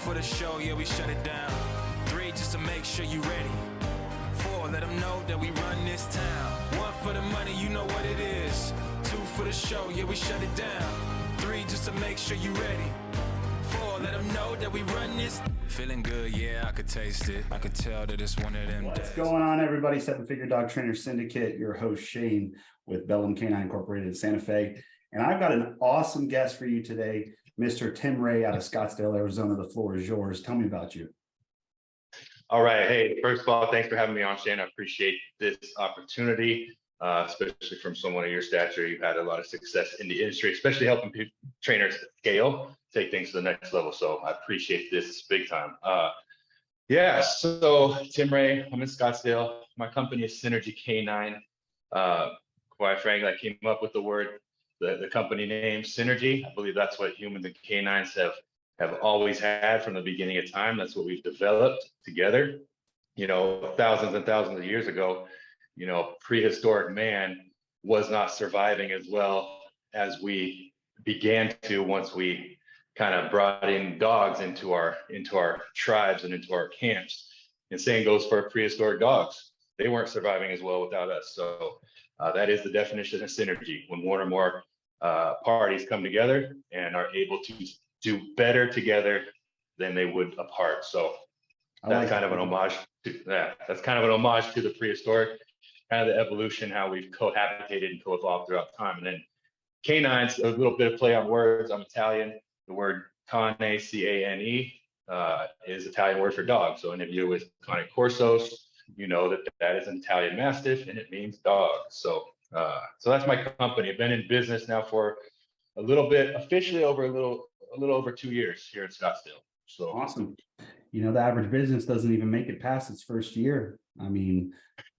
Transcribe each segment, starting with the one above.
for the show, yeah, we shut it down. 3, just to make sure you ready. 4, let them know that we run this town. 1 for the money, you know what it is. 2 for the show, yeah, we shut it down. 3, just to make sure you ready. 4, let them know that we run this. Feeling good, yeah, I could taste it. I could tell that it's one of them. What's going on, everybody? 7-Figure Dog Trainer Syndicate, your host Shane with Bellum Canine Incorporated in Santa Fe. And I've got an awesome guest for you today, Mr. Tim Ray out of Scottsdale, Arizona. The floor is yours. Tell me about you. All right. Hey, first of all, thanks for having me on, Shane. I appreciate this opportunity, especially from someone of your stature. You've had a lot of success in the industry, especially helping trainers scale, take things to the next level. So I appreciate this big time. Yeah, so Tim Ray, I'm in Scottsdale. My company is Synergycane9. Quite frankly, I came up with the company name Synergy. I believe that's what humans and canines have always had from the beginning of time. That's what we've developed together. You know, thousands and thousands of years ago, you know, prehistoric man was not surviving as well as we began to once we kind of brought in dogs into our tribes and into our camps. And same goes for prehistoric dogs. They weren't surviving as well without us. So that is the definition of synergy, when one or more parties come together and are able to do better together than they would apart. So that's kind of an homage to that. That's kind of an homage to the prehistoric, kind of the evolution, how we've cohabitated and co-evolved throughout time. And then canines, a little bit of play on words. I'm Italian. The word cane, C-A-N-E, is Italian word for dog. So any of you with cane corsos, you know that is an Italian Mastiff and it means dog. So that's my company. I've been in business now for a little bit, officially over a little over 2 years here in Scottsdale. So awesome. You know, the average business doesn't even make it past its first year. I mean,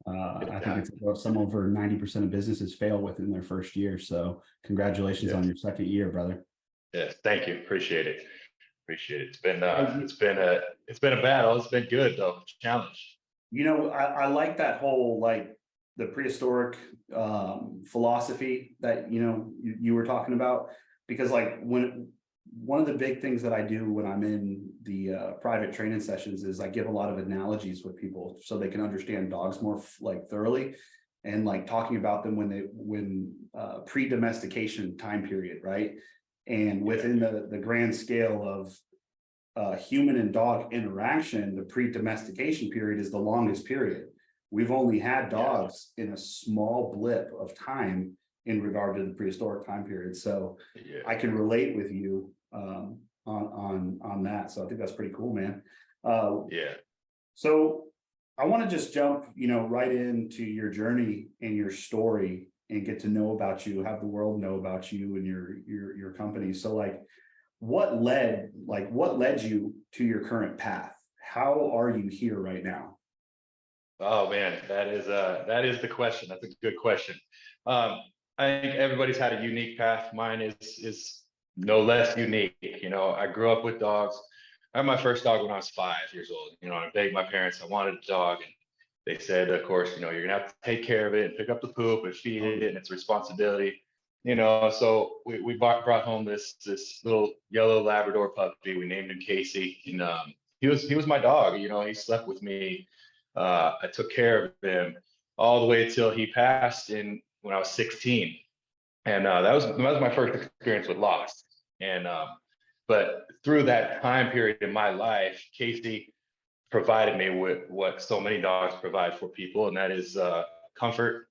I think it's some over 90% of businesses fail within their first year. So congratulations on your second year, brother. Yes, thank you. Appreciate it. It's been a battle. It's been good though. Challenge. You know, I like that whole, like, the prehistoric philosophy that you were talking about, because like one of the big things that I do when I'm in the private training sessions is I give a lot of analogies with people so they can understand dogs more like thoroughly, and like talking about them when pre-domestication time period, right? And within the grand scale of human and dog interaction, the pre-domestication period is the longest period. We've only had dogs in a small blip of time in regard to the prehistoric time period. So I can relate with you on that. So I think that's pretty cool, man. So I want to just jump, right into your journey and your story and get to know about you, have the world know about you and your company. So like, what led you to your current path? How are you here right now? Oh man, that is the question. That's a good question. I think everybody's had a unique path. Mine is no less unique. You know, I grew up with dogs. I had my first dog when I was 5 years old. You know, I begged my parents, I wanted a dog, and they said, of course, you're gonna have to take care of it and pick up the poop and feed it, and it's a responsibility. You know, so we brought home this little yellow Labrador puppy. We named him Casey, and he was my dog. You know, he slept with me. I took care of him all the way until he passed when I was 16, and that was my first experience with loss. And but through that time period in my life, Casey provided me with what so many dogs provide for people, and that is comfort,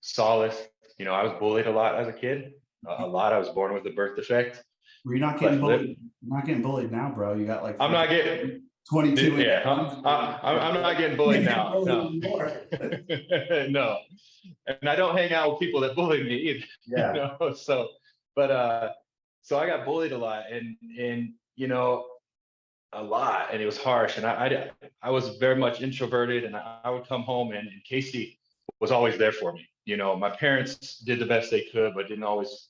solace. You know, I was bullied a lot as a kid. A lot. I was born with a birth defect. Well, you're not getting bullied. You're not getting bullied now, bro. You got like I'm not getting 22. Yeah, I'm not getting bullied now. No. No. And I don't hang out with people that bully me either. Yeah. You know? So I got bullied a lot, and a lot, and it was harsh. And I was very much introverted, and I would come home, and Casey was always there for me. You know, my parents did the best they could, but didn't always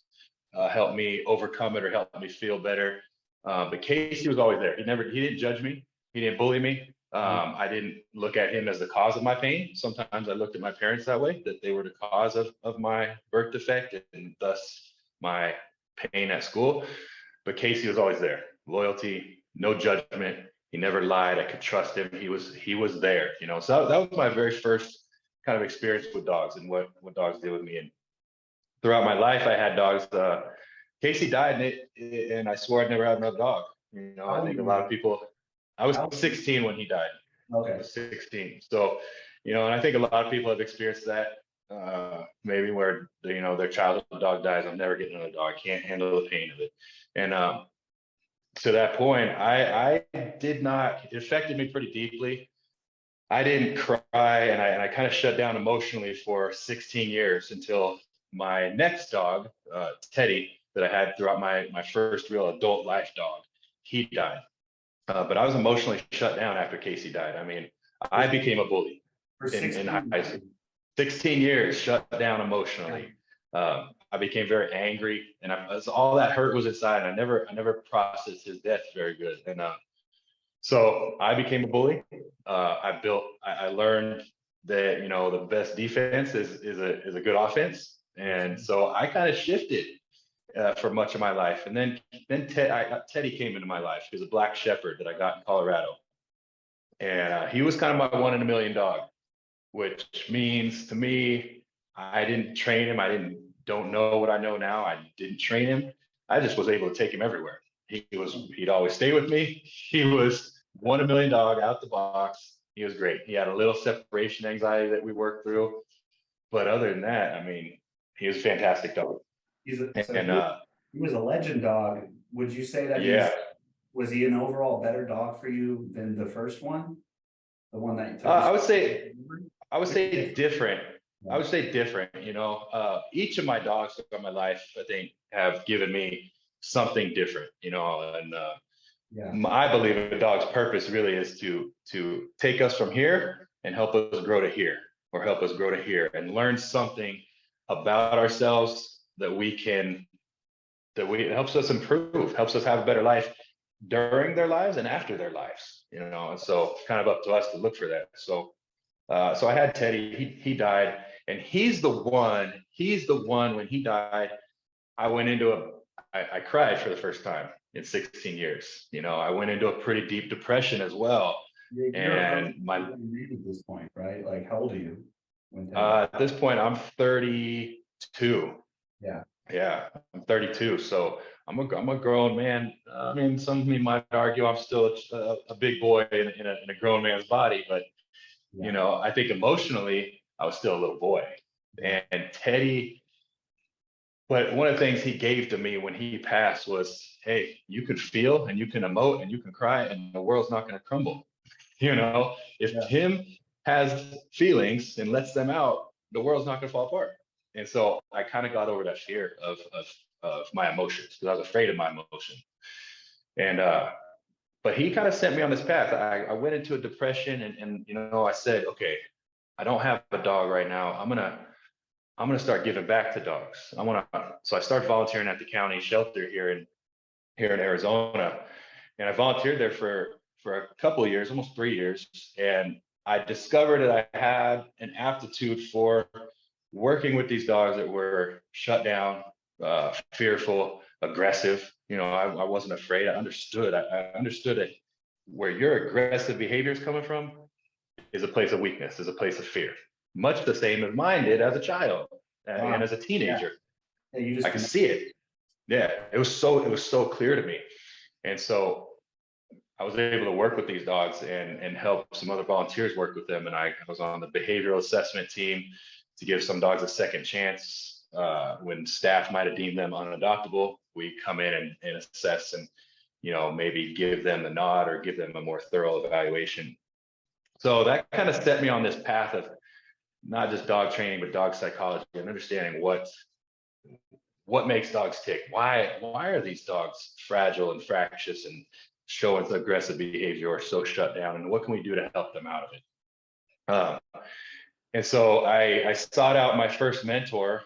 help me overcome it or help me feel better. But Casey was always there. He didn't judge me. He didn't bully me. I didn't look at him as the cause of my pain. Sometimes I looked at my parents that way, that they were the cause of my birth defect and thus my pain at school. But Casey was always there. Loyalty, no judgment. He never lied. I could trust him. He was there, you know. So that was my very first kind of experience with dogs and what dogs did with me. And throughout my life, I had dogs. Casey died, and I swore I'd never have another dog. You know, I think a lot of people. I was 16 when he died. Okay. I was 16. So, you know, and I think a lot of people have experienced that. Maybe where you know their childhood dog dies. I'm never getting another dog. I can't handle the pain of it. And to that point, I did not. It affected me pretty deeply. I didn't cry, and I kind of shut down emotionally for 16 years until my next dog, Teddy, that I had throughout my first real adult life dog, he died. But I was emotionally shut down after Casey died. I mean, I became a bully in high school. 16 years shut down emotionally. I became very angry, and all that hurt was inside. And I never processed his death very good. And so I became a bully. I learned that, you know, the best defense is a good offense. And so I kind of shifted for much of my life. And then Teddy came into my life. He was a black shepherd that I got in Colorado. And he was kind of my 1 in a million dog, which means to me, I didn't train him. Don't know what I know now. I didn't train him. I just was able to take him everywhere. He'd always stay with me. He was 1 in a million dog out the box. He was great. He had a little separation anxiety that we worked through. But other than that, I mean, he was a fantastic dog. He was a legend dog. Would you say that was he an overall better dog for you than the first one? The one that you took? I would say different. I would say different. You know, each of my dogs throughout my life, I think, have given me something different. You know, and I believe a dog's purpose really is to take us from here and help us grow to here, or help us grow to here, and learn something about ourselves that helps us improve, helps us have a better life during their lives and after their lives. You know, and so it's kind of up to us to look for that. So I had Teddy. He died, and he's the one when he died, I cried for the first time in 16 years. You know, I went into a pretty deep depression as well. And at this point, right? Like, how old are you? At this point, I'm 32. Yeah, I'm 32. So I'm a grown man. I mean, some of me might argue I'm still a big boy in a grown man's body, but you know, I think emotionally I was still a little boy. And Teddy, but one of the things he gave to me when he passed was, hey, you can feel and you can emote and you can cry, and the world's not going to crumble. You know, if Tim has feelings and lets them out, the world's not going to fall apart. And so I kind of got over that fear of my emotions, because I was afraid of my emotion. And but he kind of sent me on this path. I went into a depression, and you know, I said, okay, I don't have a dog right now. I'm gonna start giving back to dogs. So I started volunteering at the county shelter here in Arizona, and I volunteered there for a couple of years, almost 3 years, and I discovered that I had an aptitude for working with these dogs that were shut down, fearful, aggressive. You know, I wasn't afraid. I understood that where your aggressive behavior is coming from is a place of weakness, is a place of fear. Much the same as mine did as a child and as a teenager. I could see it. Yeah, it was so clear to me. And so I was able to work with these dogs and help some other volunteers work with them. And I was on the behavioral assessment team to give some dogs a second chance. When staff might have deemed them unadoptable, we come in and assess, and you know, maybe give them the nod or give them a more thorough evaluation. So that kind of set me on this path of not just dog training, but dog psychology, and understanding what makes dogs tick. Why are these dogs fragile and fractious and showing aggressive behavior or so shut down, and what can we do to help them out of it? And so I sought out my first mentor,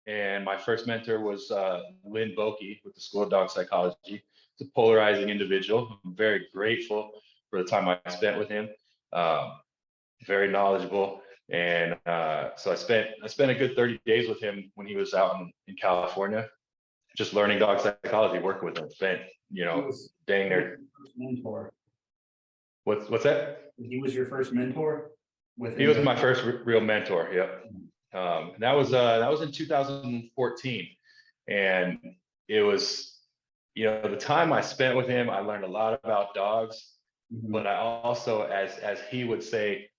and my first mentor was Lynn Boki with the School of Dog Psychology. It's a polarizing individual. I'm very grateful for the time I spent with him. Very knowledgeable. And so I spent a good 30 days with him when he was out in California. just learning dog psychology, working with them. Spent, you know, dang near. Mentor. What's that? He was your first mentor? He was my first real mentor. Yep. That was in 2014, and it was, you know, the time I spent with him, I learned a lot about dogs, but I also, as he would say,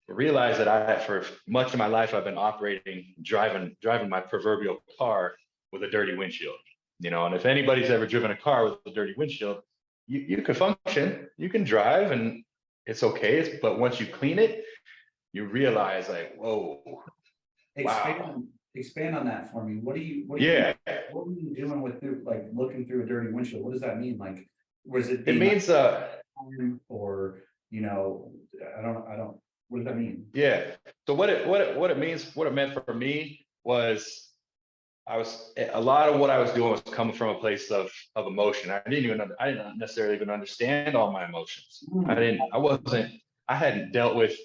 realized that for much of my life I've been driving my proverbial car with a dirty windshield, you know. And if anybody's ever driven a car with a dirty windshield, you can function, you can drive, and it's okay. But once you clean it, you realize, like, whoa, wow. Expand on that for me. What are you doing with like looking through a dirty windshield? What does that mean? Like, was it? It means or, you know, I don't. What does that mean? Yeah. So what it meant for me was, a lot of what I was doing was coming from a place of emotion. I didn't necessarily even understand all my emotions. I hadn't dealt with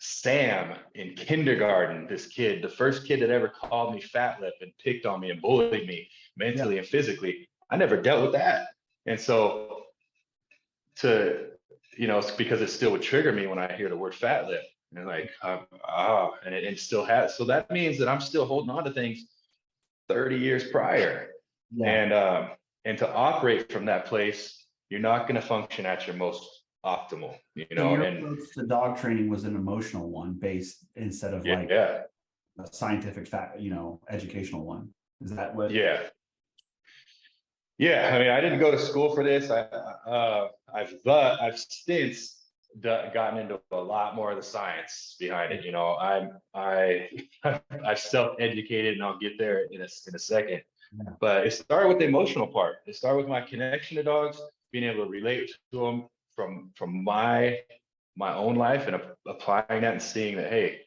Sam in kindergarten. This kid, the first kid that ever called me fat lip and picked on me and bullied me mentally and physically. I never dealt with that. And so you know, it's because it still would trigger me when I hear the word fat lip, and like, and it still has. So that means that I'm still holding on to things 30 years prior. And to operate from that place, you're not going to function at your most optimal, you know. So your approach to dog training was an emotional one based instead of like a scientific fact, you know, educational one. Is that what? Yeah. I mean, I didn't go to school for this. I've since gotten into a lot more of the science behind it. You know, I've self-educated, and I'll get there in a second. Yeah. But it started with the emotional part. It started with my connection to dogs, being able to relate to them from my own life, and applying that and seeing that, hey,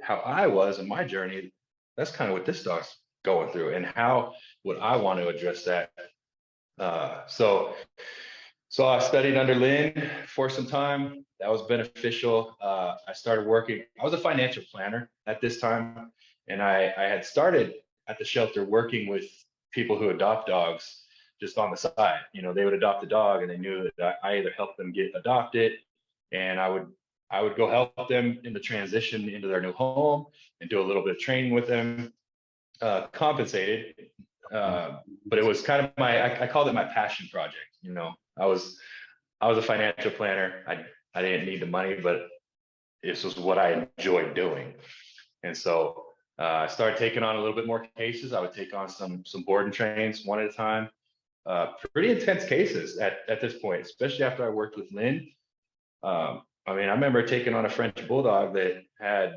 how I was in my journey, that's kind of what this dog's going through, and how would I want to address that. So I studied under Lynn for some time. That was beneficial. I started working. I was a financial planner at this time, and I had started at the shelter working with people who adopt dogs just on the side. You know, they would adopt a dog, and they knew that I either helped them get adopted, and I would go help them in the transition into their new home and do a little bit of training with them, compensated. But it was kind of I called it my passion project. You know, I was a financial planner. I didn't need the money, but this was what I enjoyed doing. And so I started taking on a little bit more cases. I would take on some board and trains one at a time. Pretty intense cases at this point, especially after I worked with Lynn. I mean, I remember taking on a French bulldog that had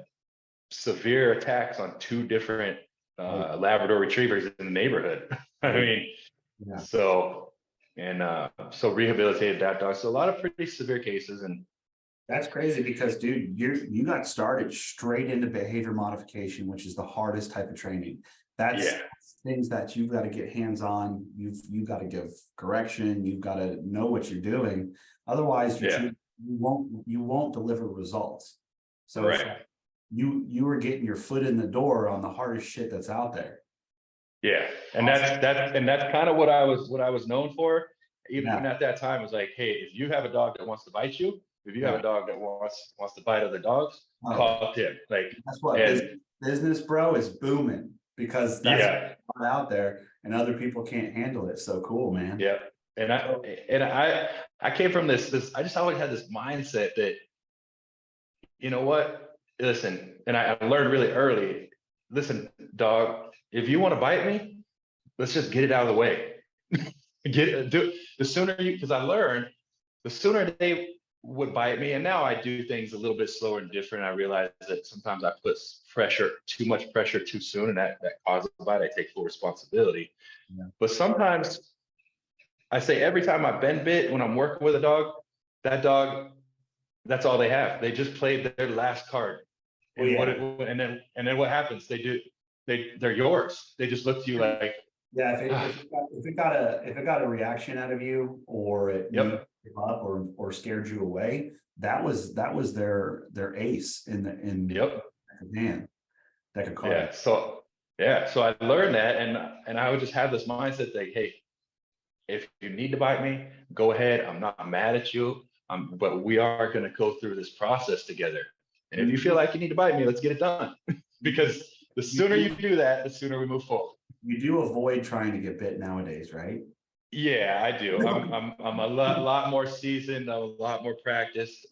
severe attacks on 2 different Labrador retrievers in the neighborhood. I mean, so rehabilitated that dog. So a lot of pretty severe cases. And that's crazy because, dude, you got started straight into behavior modification, which is the hardest type of training. That's things that you've got to get hands on. You've got to give correction. You've got to know what you're doing. Otherwise, you won't deliver results. So you were getting your foot in the door on the hardest shit that's out there. Yeah, and that's kind of what I was known for. Even at that time, it was like, hey, if you have a dog that wants to bite you, if you have a dog that wants to bite other dogs, call him. Like, that's what business, bro, is booming because that's out there, and other people can't handle it. So cool, man. Yeah, and I came from this. I just always had this mindset that, you know what? Listen, and I learned really early. Listen, dog, if you want to bite me, let's just get it out of the way. The sooner because I learned, the sooner they would bite me. And now I do things a little bit slower and different. I realize that sometimes I put too much pressure too soon, and that causes a bite. I take full responsibility. Yeah. But sometimes I say every time I've been bit when I'm working with a dog, that dog, that's all they have. They just played their last card. And and then what happens? They're yours. They just look to you like, if it got a reaction out of you, or it gave up or scared you away, that was their ace in the hand that could call it. So Yeah. So I learned that, and I would just have this mindset that, hey, if you need to bite me, go ahead. I'm not mad at you. But we are going to go through this process together. And if you feel like you need to bite me, let's get it done. Because the sooner you do that, the sooner we move forward. You do avoid trying to get bit nowadays, right? Yeah, I do. I'm a lot more seasoned, a lot more practiced.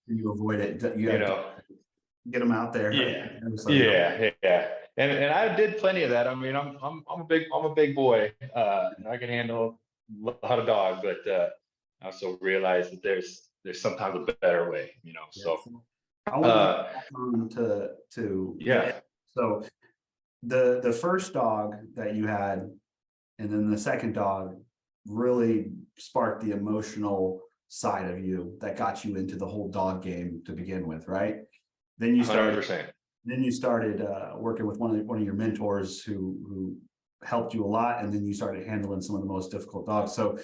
You avoid it. You You have know, get them out there. yeah, So you don't- yeah. And I did plenty of that. I mean, I'm a big boy, and I can handle a lot of dogs, but I also realize that there's sometimes a better way, you know. Yeah. So I want to get back on to yeah. So the first dog that you had, and then the second dog really sparked the emotional side of you that got you into the whole dog game to begin with, right? Then you started 100%. working with one of your mentors who helped you a lot, and then you started handling some of the most difficult dogs. So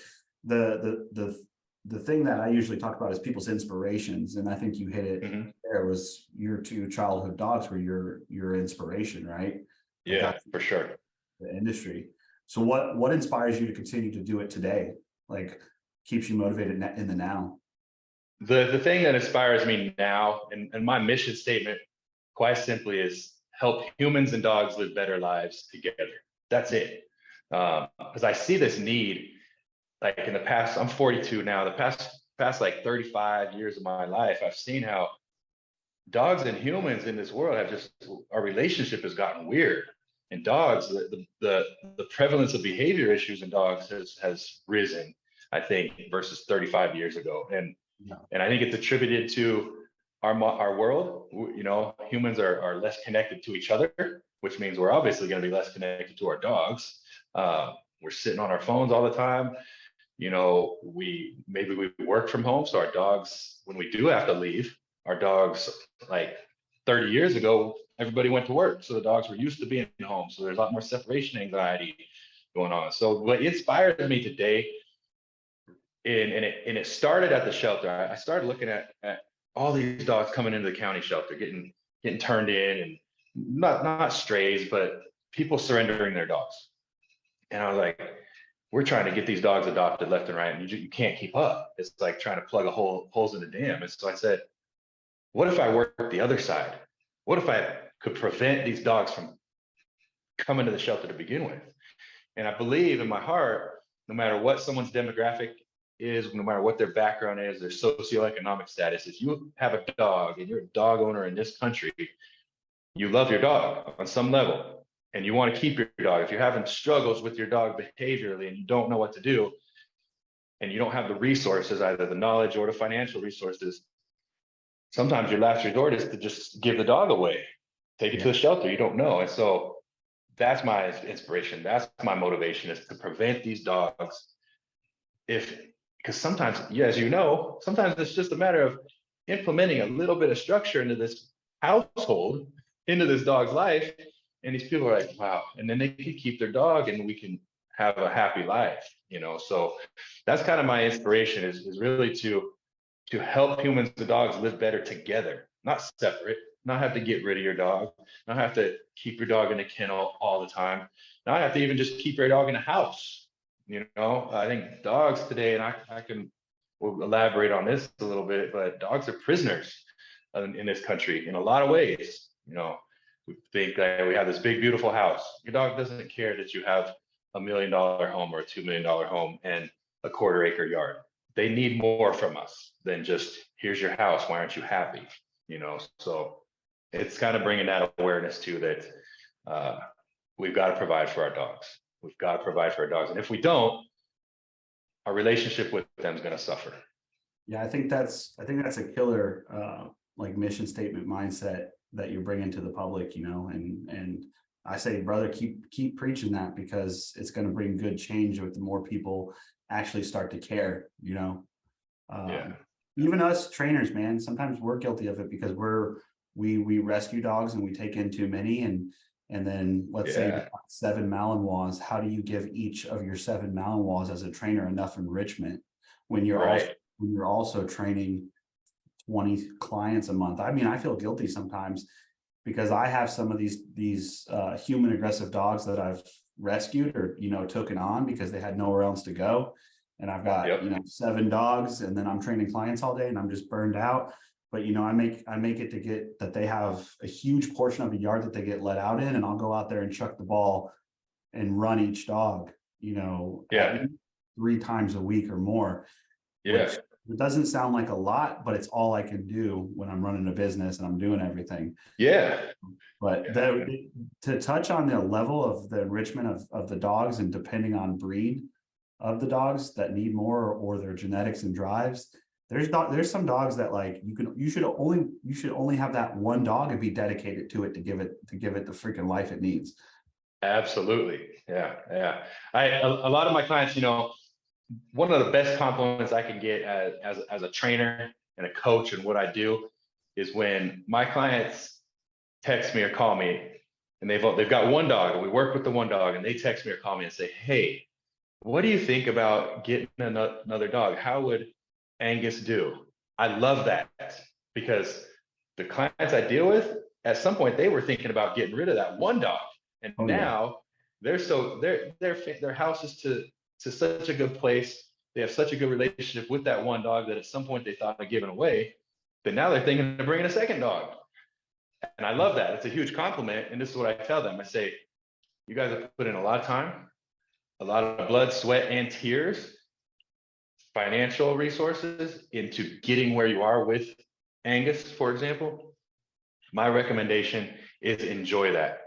the thing that I usually talk about is people's inspirations, and I think you hit it. Mhm. There was your two childhood dogs were your inspiration, right? Yeah, for sure. The industry. So what inspires you to continue to do it today? Like keeps you motivated in the now? The thing that inspires me now, and my mission statement, quite simply, is help humans and dogs live better lives together. That's it. Because I see this need, like in the past, I'm 42 now. The past like 35 years of my life, I've seen how dogs and humans in this world have just, our relationship has gotten weird. And dogs, the prevalence of behavior issues in dogs has risen, I think, versus 35 years ago. And I think it's attributed to our world. You know, humans are less connected to each other, which means we're obviously going to be less connected to our dogs. We're sitting on our phones all the time. You know, maybe we work from home, so our dogs, when we do have to leave, our dogs, like 30 years ago, everybody went to work, so the dogs were used to being home. So there's a lot more separation anxiety going on. So what inspires me today, and it started at the shelter. I started looking at all these dogs coming into the county shelter, getting turned in, and not strays, but people surrendering their dogs. And I was like, we're trying to get these dogs adopted left and right, and you can't keep up. It's like trying to plug holes in a dam. And so I said, what if I worked the other side? What if I could prevent these dogs from coming to the shelter to begin with? And I believe in my heart, no matter what someone's demographic is, no matter what their background is, their socioeconomic status, if you have a dog and you're a dog owner in this country, you love your dog on some level and you want to keep your dog. If you're having struggles with your dog behaviorally and you don't know what to do, and you don't have the resources, either the knowledge or the financial resources, sometimes your last resort is to just give the dog away, take it to the shelter. You don't know. And so that's my inspiration. That's my motivation, is to prevent these dogs. Because sometimes, as you know, sometimes it's just a matter of implementing a little bit of structure into this household, into this dog's life. And these people are like, wow. And then they can keep their dog and we can have a happy life, you know? So that's kind of my inspiration, is really to help humans and dogs live better together, not separate, not have to get rid of your dog, not have to keep your dog in a kennel all the time, not have to even just keep your dog in a house. You know, I think dogs today, and we'll elaborate on this a little bit, but dogs are prisoners in this country in a lot of ways. You know, we think that we have this big, beautiful house. Your dog doesn't care that you have $1 million home or a $2 million home and a quarter-acre yard. They need more from us than just, here's your house, why aren't you happy? You know, so it's kind of bringing that awareness too, that we've got to provide for our dogs. We've got to provide for our dogs. And if we don't, our relationship with them is going to suffer. Yeah, I think that's a killer like mission statement mindset that you're bringing to the public, you know, and I say, brother, keep preaching that, because it's going to bring good change with the more people actually start to care, you know. Even us trainers, man, sometimes we're guilty of it, because we rescue dogs and we take in too many, and then let's say 7 Malinois. How do you give each of your 7 Malinois as a trainer enough enrichment when you're also training 20 clients a month? I mean, I feel guilty sometimes, because I have some of these human aggressive dogs that I've rescued or, you know, taken on because they had nowhere else to go. And I've got, Yep. you know, 7 dogs, and then I'm training clients all day and I'm just burned out. But, you know, I make it to get that they have a huge portion of a yard that they get let out in, and I'll go out there and chuck the ball and run each dog, you know, Yeah. 3 times a week or more. Yeah. Which it doesn't sound like a lot, but it's all I can do when I'm running a business and I'm doing everything. Yeah. But to touch on the level of the enrichment of the dogs, and depending on breed of the dogs that need more, or their genetics and drives, there's some dogs that like you should only have that one dog and be dedicated to it to give it the freaking life it needs. Absolutely. Yeah. Yeah. A lot of my clients, you know, one of the best compliments I can get as a trainer and a coach and what I do is when my clients text me or call me, and they've got one dog, and we work with the one dog, and they text me or call me and say, hey, what do you think about getting another dog? How would Angus do? I love that, because the clients I deal with, at some point they were thinking about getting rid of that one dog, and now their house is to such a good place. They have such a good relationship with that one dog that at some point they thought of giving away, but now they're thinking of bringing a second dog. And I love that. It's a huge compliment. And this is what I tell them. I say, you guys have put in a lot of time, a lot of blood, sweat, and tears, financial resources into getting where you are with Angus, for example. My recommendation is enjoy that.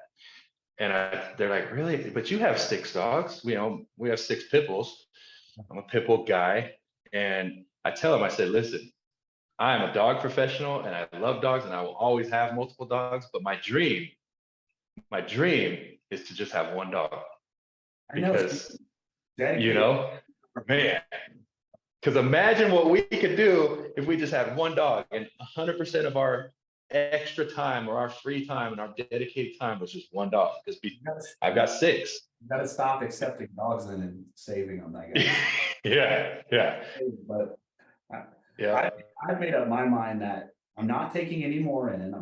And they're like, really? But you have 6 dogs. You know, we have 6 Pitbulls. I'm a Pitbull guy. And I tell them, I said, listen, I am a dog professional and I love dogs and I will always have multiple dogs. But my dream is to just have one dog. Because, you know, man, because imagine what we could do if we just had one dog and 100% of our extra time or our free time and our dedicated time was just one dog. Because I've got 6. You got to stop accepting dogs and saving them, I guess. Yeah. But yeah, I've made up my mind that I'm not taking any more in.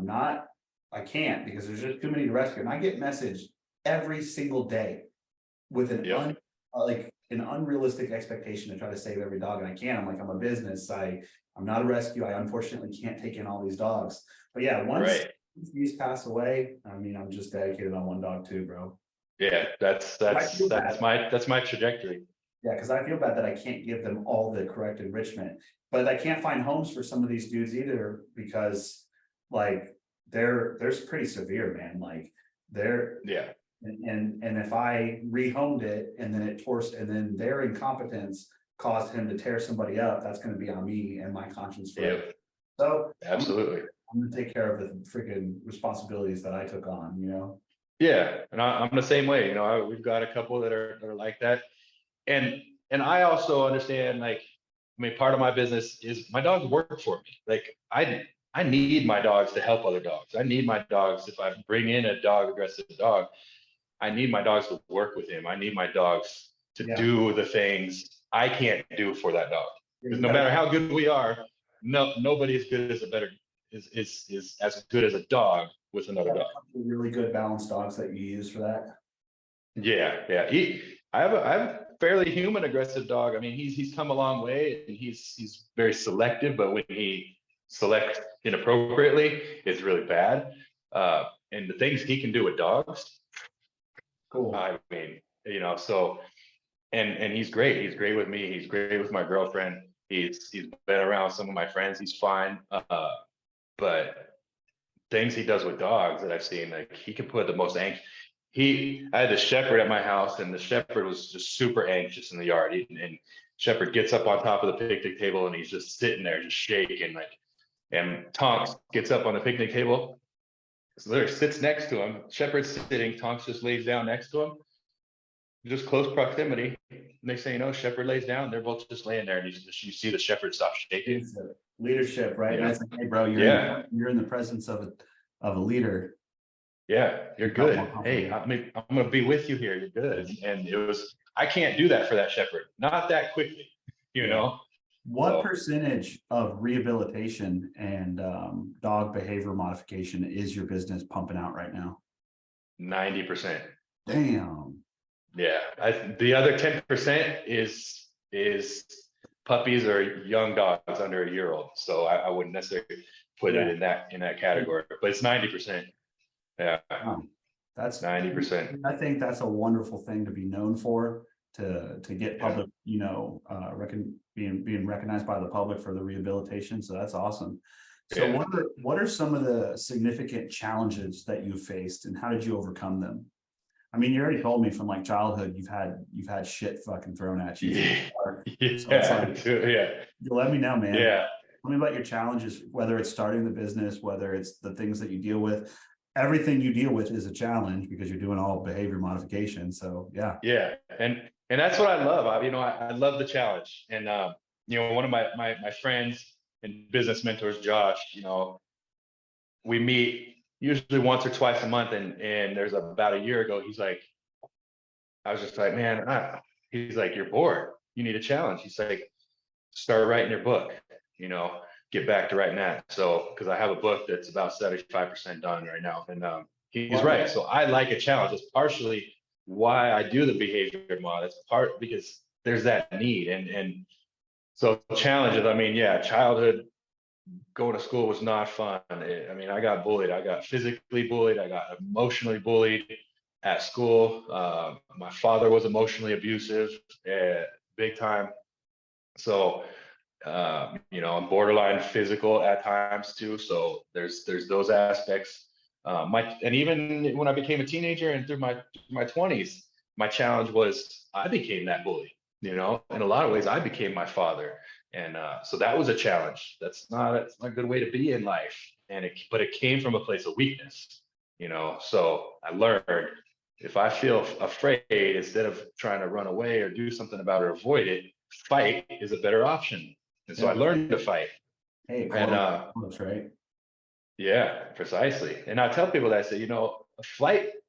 I can't, because there's just too many to rescue. And I get messaged every single day with an unrealistic expectation to try to save every dog, and I can't. I'm like, I'm a business. I'm not a rescue. I unfortunately can't take in all these dogs. But yeah, once these pass away, I mean, I'm just dedicated on one dog too, bro. Yeah, that's my trajectory. Yeah, because I feel bad that I can't give them all the correct enrichment, but I can't find homes for some of these dudes either, because like they're pretty severe, man. Like they're and if I rehomed it and then and then their incompetence caused him to tear somebody up, that's going to be on me and my conscience for it. So absolutely, I'm going to take care of the freaking responsibilities that I took on, you know. Yeah, and I'm the same way. You know, we've got a couple that are like that, and I also understand, like, I mean, part of my business is my dogs work for me. Like I need my dogs to help other dogs. I need my dogs, if I bring in a aggressive dog, I need my dogs to work with him. I need my dogs to do the things I can't do for that dog. Because no matter how good we are, nobody is as good as a dog with another dog. Really good balanced dogs that you use for that. Yeah. I have a fairly human aggressive dog. I mean, he's come a long way, and he's very selective, but when he selects inappropriately, it's really bad. And the things he can do with dogs, cool. I mean, you know, so and he's great. He's great with me. He's great with my girlfriend. He's been around some of my friends. He's fine. But things he does with dogs that I've seen, like he can put the most anxious. I had a shepherd at my house, and the shepherd was just super anxious in the yard. And shepherd gets up on top of the picnic table, and he's just sitting there, just shaking, like. And Tonks gets up on the picnic table, so literally sits next to him. Shepherd's sitting, Tonks just lays down next to him, just close proximity. Next thing you know, shepherd lays down. They're both just laying there, and you see the shepherd stop shaking. Leadership, right? Yeah. It's like, hey, bro, you're in the presence of a leader. Yeah, you're good. Hey, I'm gonna be with you here. You're good. And I can't do that for that shepherd, not that quickly, you know. What percentage of rehabilitation and dog behavior modification is your business pumping out right now? 90%. Damn. Yeah, the other 10% is puppies or young dogs under a year old. So I wouldn't necessarily put it in that category, but it's 90%. Yeah, That's 90%. I think that's a wonderful thing to be known for, to get public, you know, being recognized by the public for the rehabilitation. So that's awesome. So Yeah. what are some of the significant challenges that you faced, and how did you overcome them? I mean, you already told me from like childhood, you've had shit fucking thrown at you. Yeah, So it's like, yeah, you let me know, man. yeah. Tell me about your challenges, whether it's starting the business, whether it's the things that you deal with. Everything you deal with is a challenge because you're doing all behavior modification. So yeah. Yeah, and that's what I love. I love the challenge. And one of my friends and business mentors, Josh, we meet usually once or twice a month, and there's about a year ago, he's like, I was just like, man, he's like, you're bored, you need a challenge. He's like, start writing your book, get back to writing that. So, because I have a book that's about 75% done right now, and he's right. So I like a challenge. It's partially why I do the behavior mod. It's part because there's that need, and so challenges. I mean, yeah, childhood going to school was not fun. I got bullied. I got physically bullied. I got emotionally bullied at school. My father was emotionally abusive, big time. So, I'm borderline physical at times too. So there's those aspects. And even when I became a teenager and through my 20s, my challenge was I became that bully. In a lot of ways, I became my father. And so that was a challenge. That's not a good way to be in life. But it came from a place of weakness, So I learned, if I feel afraid, instead of trying to run away or do something about it or avoid it, fight is a better option. And so I learned to fight. Hey, and that's right. Yeah, precisely. And I tell people that, I say,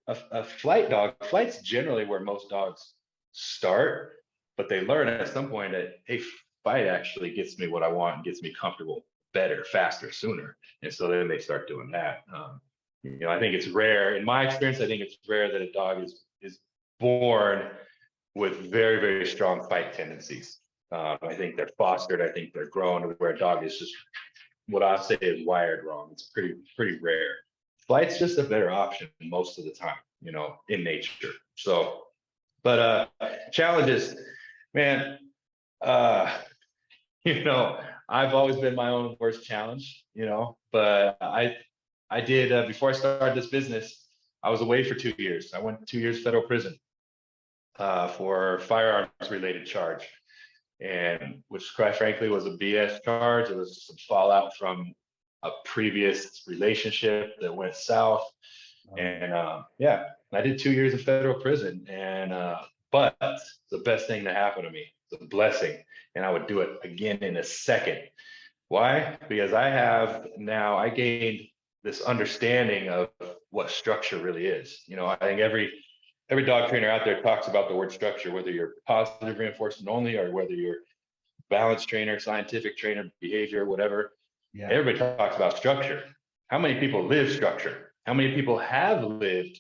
a flight dog, flight's generally where most dogs start, but they learn at some point that, hey, fight actually gets me what I want and gets me comfortable better, faster, sooner. And so then they start doing that. I think it's rare. In my experience, I think it's rare that a dog is born with very, very strong fight tendencies. I think they're fostered. I think they're grown to where a dog is just what I say is wired wrong. It's pretty rare. Flight's just a better option most of the time, in nature. So, but challenges, man. I've always been my own worst challenge, but I did, before I started this business, I was away for 2 years. I went 2 years federal prison for firearms related charge, and which quite frankly was a BS charge. It was some fallout from a previous relationship that went south. And I did 2 years of federal prison, and but the best thing that happened to me, it's a blessing, and I would do it again in a second. Why? Because I gained this understanding of what structure really is. I think every dog trainer out there talks about the word structure, whether you're positive reinforcement only or whether you're balance trainer, scientific trainer, behavior, whatever. Yeah. Everybody talks about structure. How many people live structure? How many people have lived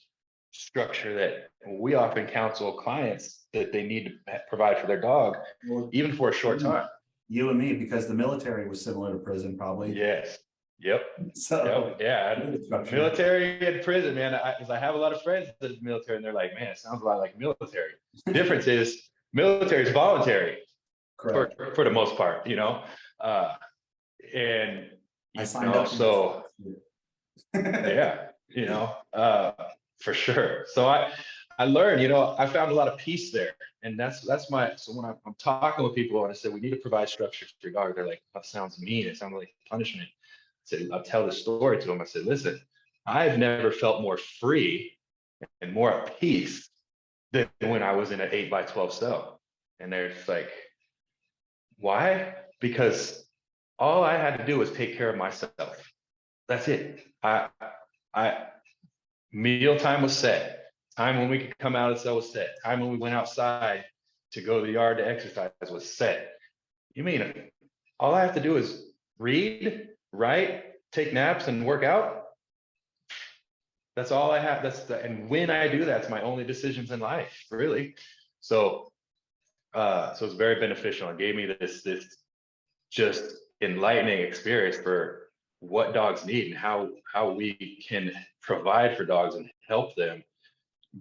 structure that we often counsel clients that they need to provide for their dog, even for a short time? You and me, because the military was similar to prison, probably. Yes. Yep. So yeah, military and prison, man. I have a lot of friends that are military, and they're like, man, it sounds a lot like military. The difference is military is voluntary. Correct. For the most part, and I signed up. So yeah, for sure. So I learned, I found a lot of peace there, and that's so when I'm talking with people and I said we need to provide structure to your dog, they're like, that sounds mean. It sounds like punishment. I'll tell the story to them. I said, listen, I've never felt more free and more at peace than when I was in an 8x12 cell. And they're just like, why? Because all I had to do was take care of myself. That's it. Mealtime was set. Time when we could come out of the cell was set. Time when we went outside to go to the yard to exercise was set. You mean all I have to do is read, write, take naps, and work out. That's all I have. And when I do that, it's my only decisions in life, really. So, so it's very beneficial. It gave me this just enlightening experience for what dogs need and how we can provide for dogs and help them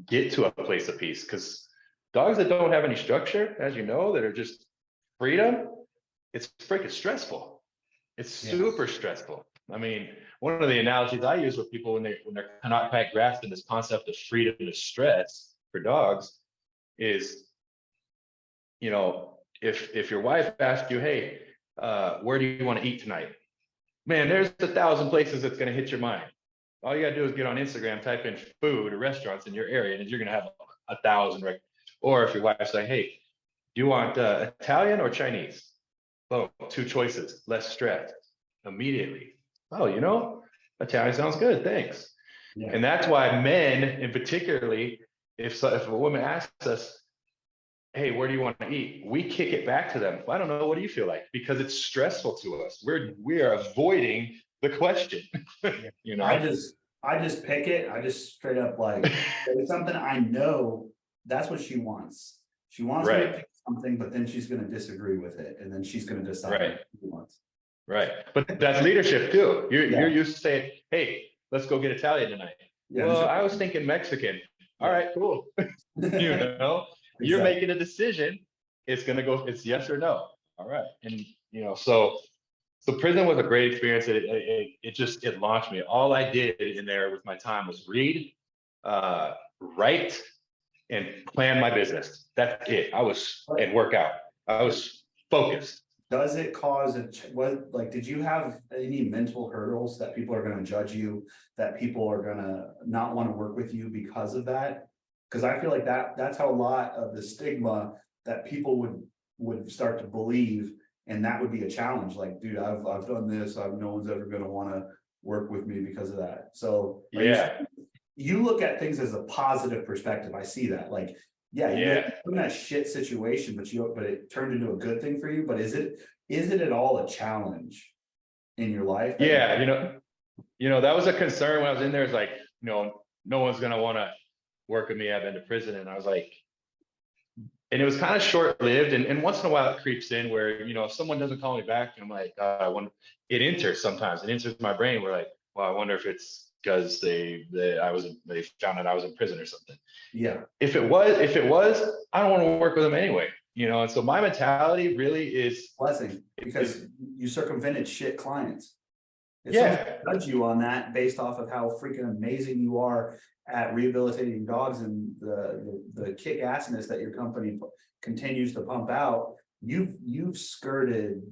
get to a place of peace. Because dogs that don't have any structure, as you know, that are just freedom, it's freaking stressful. It's super stressful. I mean, one of the analogies I use with people when they're not quite grasping this concept of freedom to stress for dogs is, you know, if your wife asks you, hey, where do you want to eat tonight? Man, there's 1,000 places that's going to hit your mind. All you got to do is get on Instagram, type in food or restaurants in your area, and you're going to have 1,000. Right? Or if your wife's like, hey, do you want Italian or Chinese? Oh, 2 choices, less stress immediately. Oh, you know, Italian sounds good, thanks. Yeah. And that's why men, in particularly, if a woman asks us, hey, where do you want to eat? We kick it back to them. I don't know, what do you feel like? Because it's stressful to us. We are avoiding the question. You know, I just pick it. I just straight up like, it's something I know that's what she wants. She wants me to pick something, but then she's going to disagree with it, and then she's going to decide what she wants. Right, but that's leadership too. You're used to saying, hey, let's go get Italian tonight. Yeah, well, I was thinking Mexican. All right, cool. You know, you're making a decision. It's gonna go. It's yes or no. All right, and you know, so prison was a great experience. It launched me. All I did in there with my time was read, write, and plan my business. That's it. And work out. I was focused. Does it cause did you have any mental hurdles that people are going to judge you, that people are going to not want to work with you because of that? Because I feel like that's how a lot of the stigma that people would start to believe, and that would be a challenge. Like, dude, I've done this. No one's ever going to want to work with me because of that. So you look at things as a positive perspective. I see that. Like, you're in that shit situation, but it turned into a good thing for you. But is it at all a challenge in your life? Yeah, you know, that was a concern when I was in there. It's like, no one's gonna want to work with me. I've been to prison, and I was like, and it was kind of short-lived. And once in a while it creeps in where, you know, if someone doesn't call me back, and I'm like, I wonder, it enters my brain. We're like, well, I wonder if it's because they found out I was in prison or something. Yeah. If it was, I don't want to work with them anyway. You know, and so my mentality really is blessing, because you circumvented shit clients. If someone judge you on that based off of how freaking amazing you are at rehabilitating dogs and the kick-assness that your company continues to pump out, you've skirted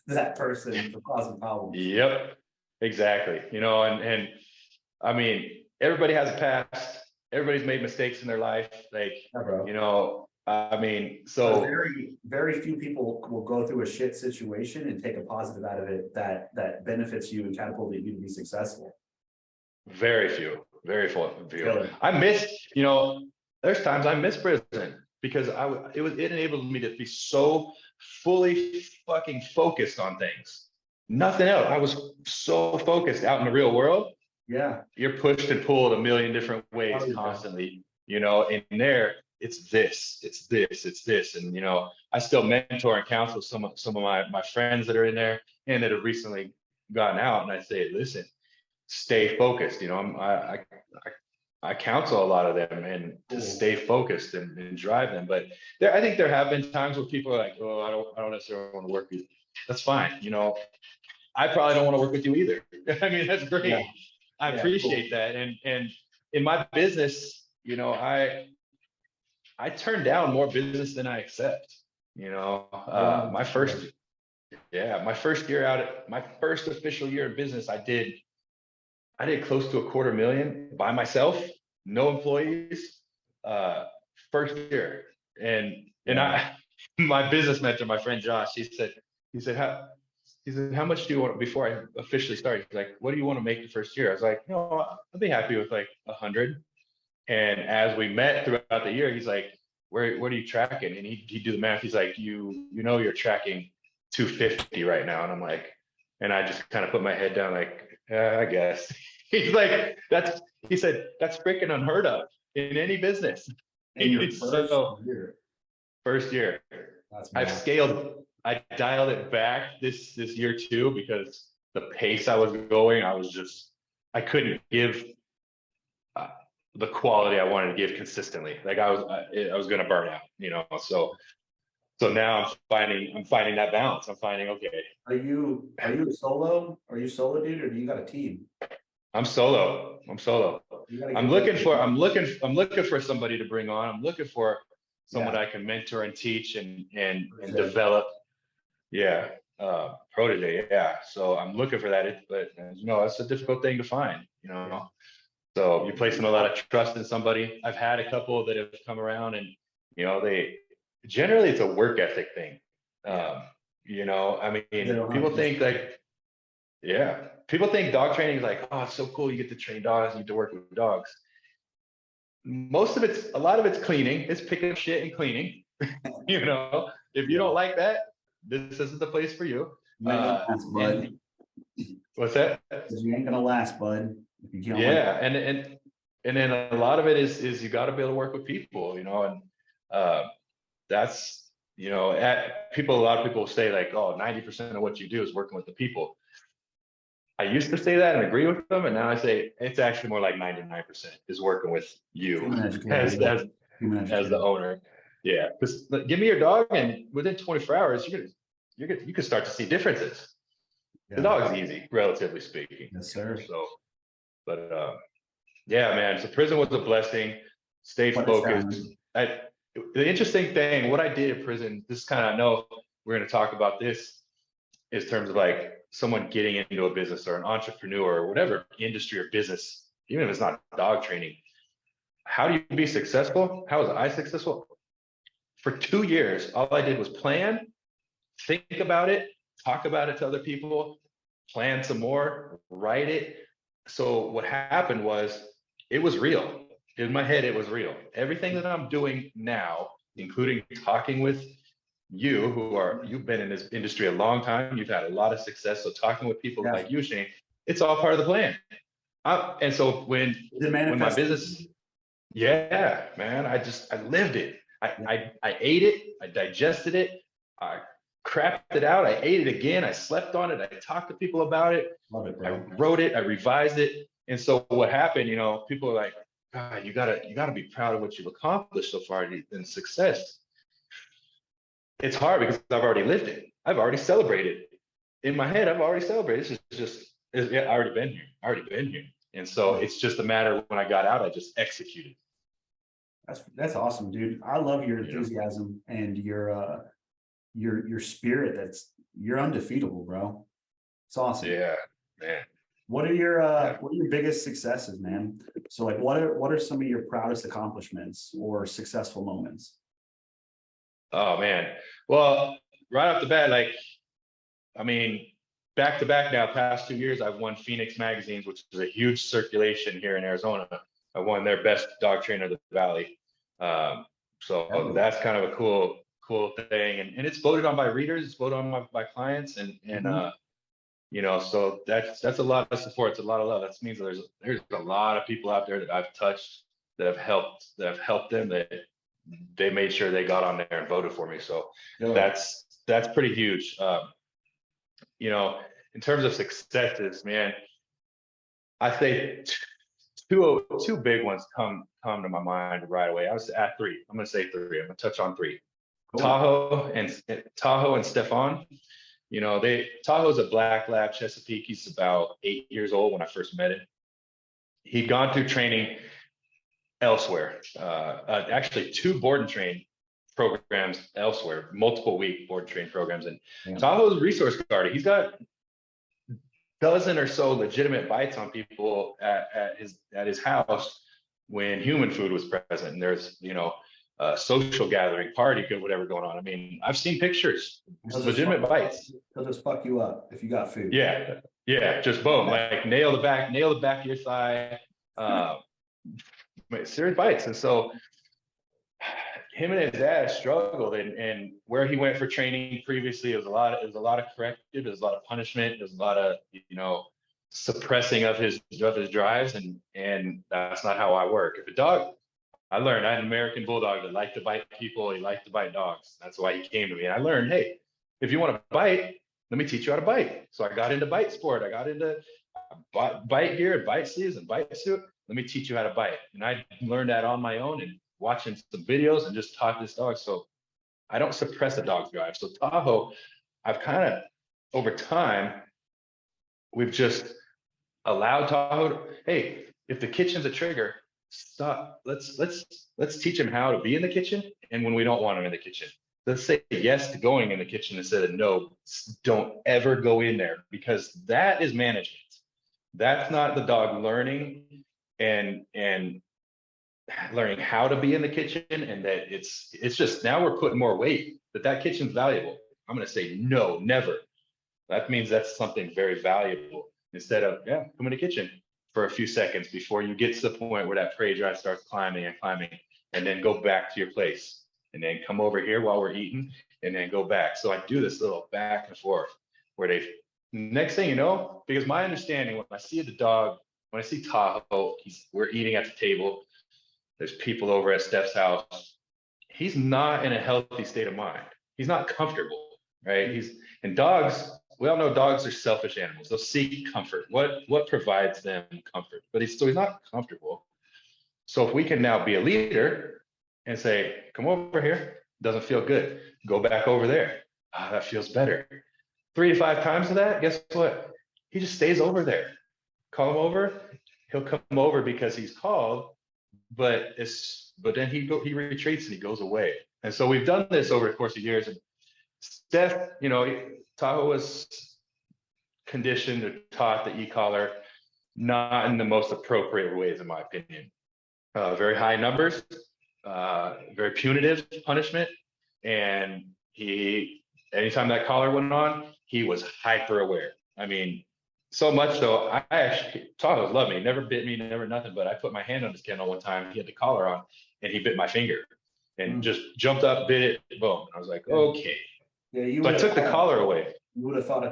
that person for causing problems. Yep, exactly. You know, and I mean, everybody has a past. Everybody's made mistakes in their life. Like, you know, I mean, so very, very few people will go through a shit situation and take a positive out of it that benefits you and catapults you to be successful. Very few. Really? I miss, you know, there's times I miss prison because it enabled me to be so fully fucking focused on things. Nothing else. I was so focused out in the real world. Yeah. You're pushed and pulled a million different ways constantly, you know, in there, it's this. And, you know, I still mentor and counsel some of my friends that are in there and that have recently gotten out. And I say, listen, stay focused. You know, I counsel a lot of them and to stay focused and drive them. But I think there have been times where people are like, oh, I don't necessarily want to work with you. That's fine. You know, I probably don't want to work with you either. I mean, that's great. Yeah. I appreciate that. And in my business, you know, I turn down more business than I accept. You know, my first year out, my first official year in business, I did close to $250,000 by myself, no employees, first year. And my business mentor, my friend Josh, he said, how much do you want, before I officially started, he's like, what do you want to make the first year? I was like, no, I'll be happy with like 100. And as we met throughout the year, he's like, where are you tracking? And he do the math. He's like, you know, you're tracking 250 right now. And I'm like, and I just kind of put my head down like, I guess. He's like, he said, that's freaking unheard of in any business. In your First year. That's I dialed it back this year too, because the pace I was going, I couldn't give the quality I wanted to give consistently. Like I was going to burn out, you know. So now I'm finding that balance. I'm finding, okay. Are you a solo? Are you solo dude, or do you got a team? I'm solo. I'm looking for somebody to bring on. I'm looking for someone I can mentor and teach and develop. Yeah. Protege. Yeah. So I'm looking for that. But you know, it's a difficult thing to find, you know. Yeah. So you're placing a lot of trust in somebody. I've had a couple that have come around, and you know, generally it's a work ethic thing. You know, I mean, people think like, people think dog training is like, oh, it's so cool. You get to train dogs, you get to work with dogs. A lot of it's cleaning. It's picking up shit and cleaning. You know, if you don't like that, this isn't the place for you. What's that? You ain't gonna last, bud. And then a lot of it is you got to be able to work with people, you know, and that's, you know, a lot of people say like, oh, 90% of what you do is working with the people. I used to say that and agree with them, and now I say it's actually more like 99% is working with you as the owner. Yeah, because give me your dog, and within 24 hours, you can start to see differences. The dog is easy, relatively speaking. Yes, sir. So, but yeah, man. So prison was a blessing. Stayed focused. The interesting thing, what I did at prison, this kind of, I know we're going to talk about this, is terms of like someone getting into a business or an entrepreneur or whatever industry or business, even if it's not dog training. How do you be successful? How was I successful? For 2 years, all I did was plan, think about it, talk about it to other people, plan some more, write it. So what happened was, it was real. In my head, it was real. Everything that I'm doing now, including talking with you, you've been in this industry a long time, you've had a lot of success. So talking with people like you, Shane, it's all part of the plan. And so when my business, man, I lived it. I ate it, I digested it, I crapped it out, I ate it again, I slept on it, I talked to people about it, Love it, bro. I wrote it, I revised it. And so what happened, you know, people are like, God, you gotta be proud of what you've accomplished so far in success. It's hard because I've already lived it. I've already celebrated. In my head, I've already celebrated. I already been here. And so it's just a matter of when I got out, I just executed. That's awesome, dude. I love your enthusiasm and your spirit. You're undefeatable, bro. It's awesome. Yeah, man. What are your biggest successes, man? So like what are some of your proudest accomplishments or successful moments? Oh man. Well, right off the bat, like, I mean, back to back now, past 2 years, I've won Phoenix magazines, which is a huge circulation here in Arizona. I won their best dog trainer of the valley. So that's kind of a cool thing. And it's voted on by readers, it's voted on by clients, and you know, so that's a lot of support. It's a lot of love. That means there's a lot of people out there that I've touched, that have helped them, that they made sure they got on there and voted for me. So that's pretty huge. You know, in terms of successes, man, I say two big ones come to my mind right away. I was at three. I'm gonna say three. I'm gonna touch on three. Cool. Tahoe and Stefan. You know, Tahoe's a black lab Chesapeake. He's about 8 years old when I first met him. He'd gone through training elsewhere, actually 2 board and train programs elsewhere, multiple week board and train programs. And Tahoe's a resource guard. He's got a dozen or so legitimate bites on people at his house when human food was present. And there's, you know, social gathering, party, whatever going on. I mean, I've seen pictures, legitimate bites. They'll just fuck you up if you got food. Yeah, just boom, like nail the back of your thigh, serious bites. And so him and his dad struggled, and where he went for training previously, it was a lot of corrective, it was a lot of punishment, it was a lot of, suppressing of his drives, and that's not how I work. If a dog, I learned, I had an American bulldog that liked to bite people, he liked to bite dogs. That's why he came to me. And I learned, hey, if you want to bite, let me teach you how to bite. So I got into bite sport. I got into bite gear, bite sleeves, and bite suit. Let me teach you how to bite. And I learned that on my own and watching some videos and just taught this dog. So I don't suppress a dog's drive. So Tahoe, I've kind of, over time, we've just allowed Tahoe, hey, if the kitchen's a trigger, stop. Let's teach him how to be in the kitchen. And when we don't want him in the kitchen, let's say yes to going in the kitchen instead of no, don't ever go in there, because that is management. That's not the dog learning and learning how to be in the kitchen, and that it's just, now we're putting more weight that kitchen's valuable. I'm going to say no, never. That means that's something very valuable, instead of, yeah, come in the kitchen for a few seconds before you get to the point where that prey drive starts climbing and climbing, and then go back to your place, and then come over here while we're eating, and then go back. So I do this little back and forth where next thing you know, because my understanding, when I see the dog, when I see Tahoe, we're eating at the table, there's people over at Steph's house, he's not in a healthy state of mind. He's not comfortable, right? And dogs, we all know dogs are selfish animals. They'll seek comfort. What provides them comfort? But he's not comfortable. So if we can now be a leader and say, come over here, doesn't feel good, go back over there. That feels better. 3 to 5 times of that, guess what? He just stays over there. Call him over, he'll come over because he's called, but then he retreats and he goes away. And so we've done this over the course of years. And Steph, Tahoe was conditioned or taught the e-collar, not in the most appropriate ways, in my opinion. Very high numbers, very punitive punishment. And anytime that collar went on, he was hyper aware. I mean, so much so, Tahoe loved me, never bit me, never nothing, but I put my hand on his kennel one time, he had the collar on, and he bit my finger, and just jumped up, bit it, boom. I was like, okay. Yeah, so I took the collar away. You would have thought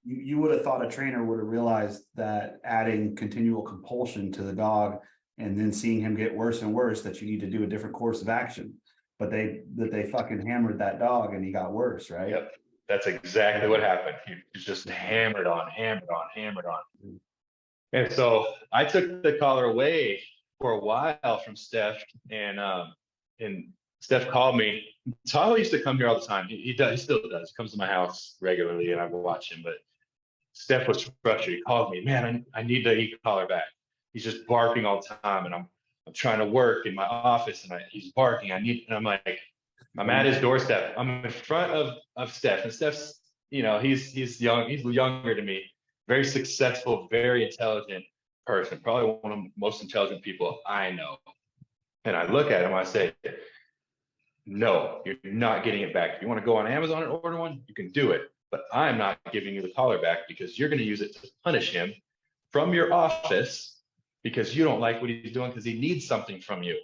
you would have thought a trainer would have realized that adding continual compulsion to the dog and then seeing him get worse and worse, that you need to do a different course of action. But they fucking hammered that dog and he got worse, right? Yep. That's exactly what happened. He was just hammered on. And so I took the collar away for a while from Steph, and Steph called me. Tahoe used to come here all the time. He still does. He comes to my house regularly, and I watch him. But Steph was frustrated. He called me, man, I need the e-collar back. He's just barking all the time, and I'm trying to work in my office, and he's barking. And I'm like, I'm at his doorstep. I'm in front of Steph, and Steph's, he's young. He's younger than me. Very successful, very intelligent person. Probably one of the most intelligent people I know. And I look at him. I say, no, you're not getting it back. If you want to go on Amazon and order one, you can do it. But I'm not giving you the collar back, because you're going to use it to punish him from your office, because you don't like what he's doing, because he needs something from you.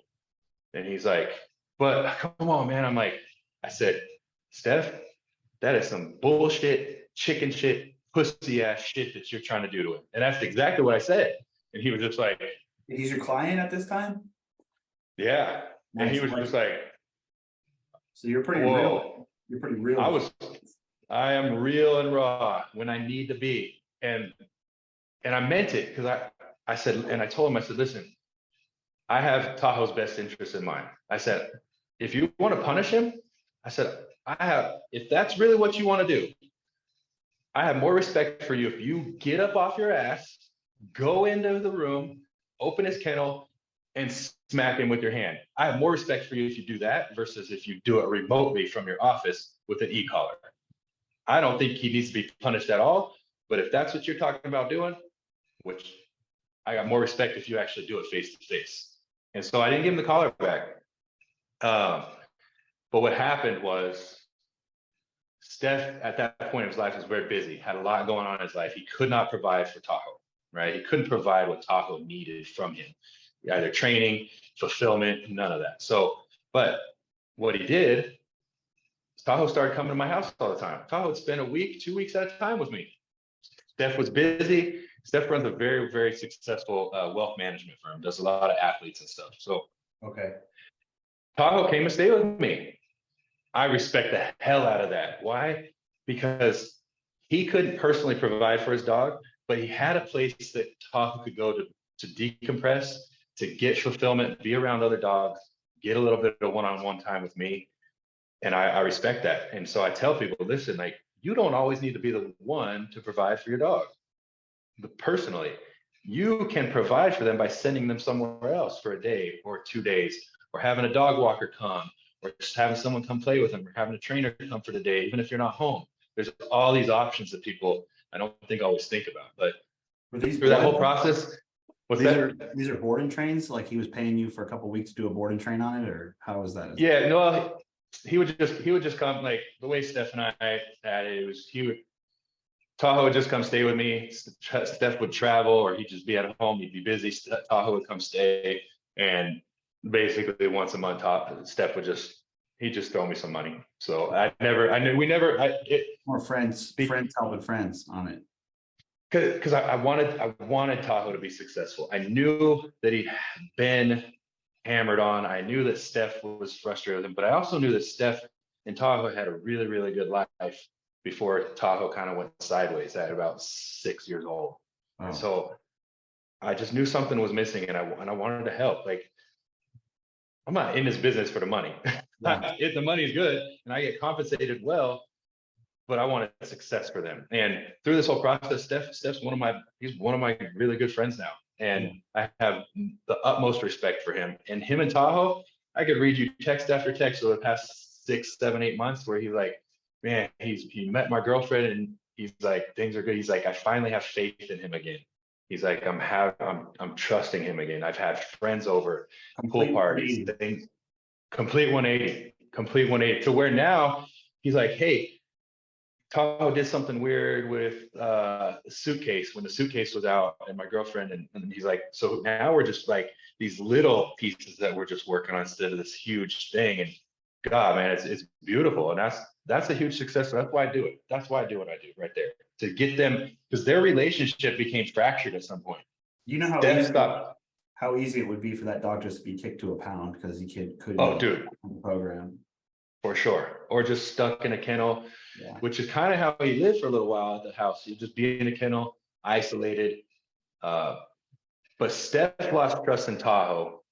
And he's like, but come on, man. I said, Steph, that is some bullshit, chicken shit, pussy ass shit that you're trying to do to him. And that's exactly what I said. And he was just like, he's your client at this time? Yeah. Nice. And he was just like, so you're pretty real. You're pretty real. I am real and raw when I need to be. And I meant it, because I said, and I told him, I said, listen, I have Tahoe's best interest in mind. I said, if you want to punish him, I said, if that's really what you want to do, I have more respect for you if you get up off your ass, go into the room, open his kennel, and smack him with your hand. I have more respect for you if you do that versus if you do it remotely from your office with an e-collar. I don't think he needs to be punished at all, but if that's what you're talking about doing, which I got more respect if you actually do it face to face. And so I didn't give him the collar back. But what happened was, Steph at that point in his life was very busy, had a lot going on in his life. He could not provide for Tahoe, right? He couldn't provide what Tahoe needed from him, either training, fulfillment, none of that. So, but what he did, Tahoe started coming to my house all the time. Tahoe would spend a week, 2 weeks at a time with me. Steph was busy. Steph runs a very, very successful wealth management firm, does a lot of athletes and stuff. So Okay. Tahoe came to stay with me. I respect the hell out of that. Why? Because he couldn't personally provide for his dog, but he had a place that Tahoe could go to decompress, to get fulfillment, be around other dogs, get a little bit of one-on-one time with me. And I respect that. And so I tell people, listen, like, you don't always need to be the one to provide for your dog. But personally, you can provide for them by sending them somewhere else for a day or 2 days, or having a dog walker come, or just having someone come play with them, or having a trainer come for the day, even if you're not home. There's all these options that people, I don't think, always think about. But Were these through that whole boarding- process, what's these that? are these are board and trains? Like he was paying you for a couple weeks to do a board and train on it, or how was that? Yeah, no, he would just come, like the way Steph and I had it, Tahoe would just come stay with me. Steph would travel, or he'd just be at home. He'd be busy. Tahoe would come stay, and basically once a month, Steph would he'd just throw me some money. So More friends helping friends on it. Because I wanted Tahoe to be successful. I knew that he'd been hammered on. I knew that Steph was frustrated with him, but I also knew that Steph and Tahoe had a really, really good life before Tahoe kind of went sideways at about 6 years old. Wow. And so I just knew something was missing, and I wanted to help. Like, I'm not in this business for the money. Yeah. If the money is good and I get compensated well, but I wanted success for them. And through this whole process, Steph's he's one of my really good friends now. And I have the utmost respect for him. And him and Tahoe, I could read you text after text over the past 6, 7, 8 months where he's like, man, he met my girlfriend and he's like, things are good. He's like, I finally have faith in him again. He's like, I'm trusting him again. I've had friends over, pool parties, things, complete 180 to where now he's like, hey, Tahoe did something weird with the suitcase when the suitcase was out, and my girlfriend, and he's like, so now we're just like these little pieces that we're just working on instead of this huge thing. And God, man, it's beautiful. And that's a huge success. So that's why I do it. That's why I do what I do right there, to get them, because their relationship became fractured at some point. You know how easy it would be for that dog just to be kicked to a pound because he couldn't. Oh, dude, program. For sure. Or just stuck in a kennel, Yeah. which is kind of how he lived for a little while at the house. He'd just be in a kennel, isolated. But Steph lost trust in Tahoe,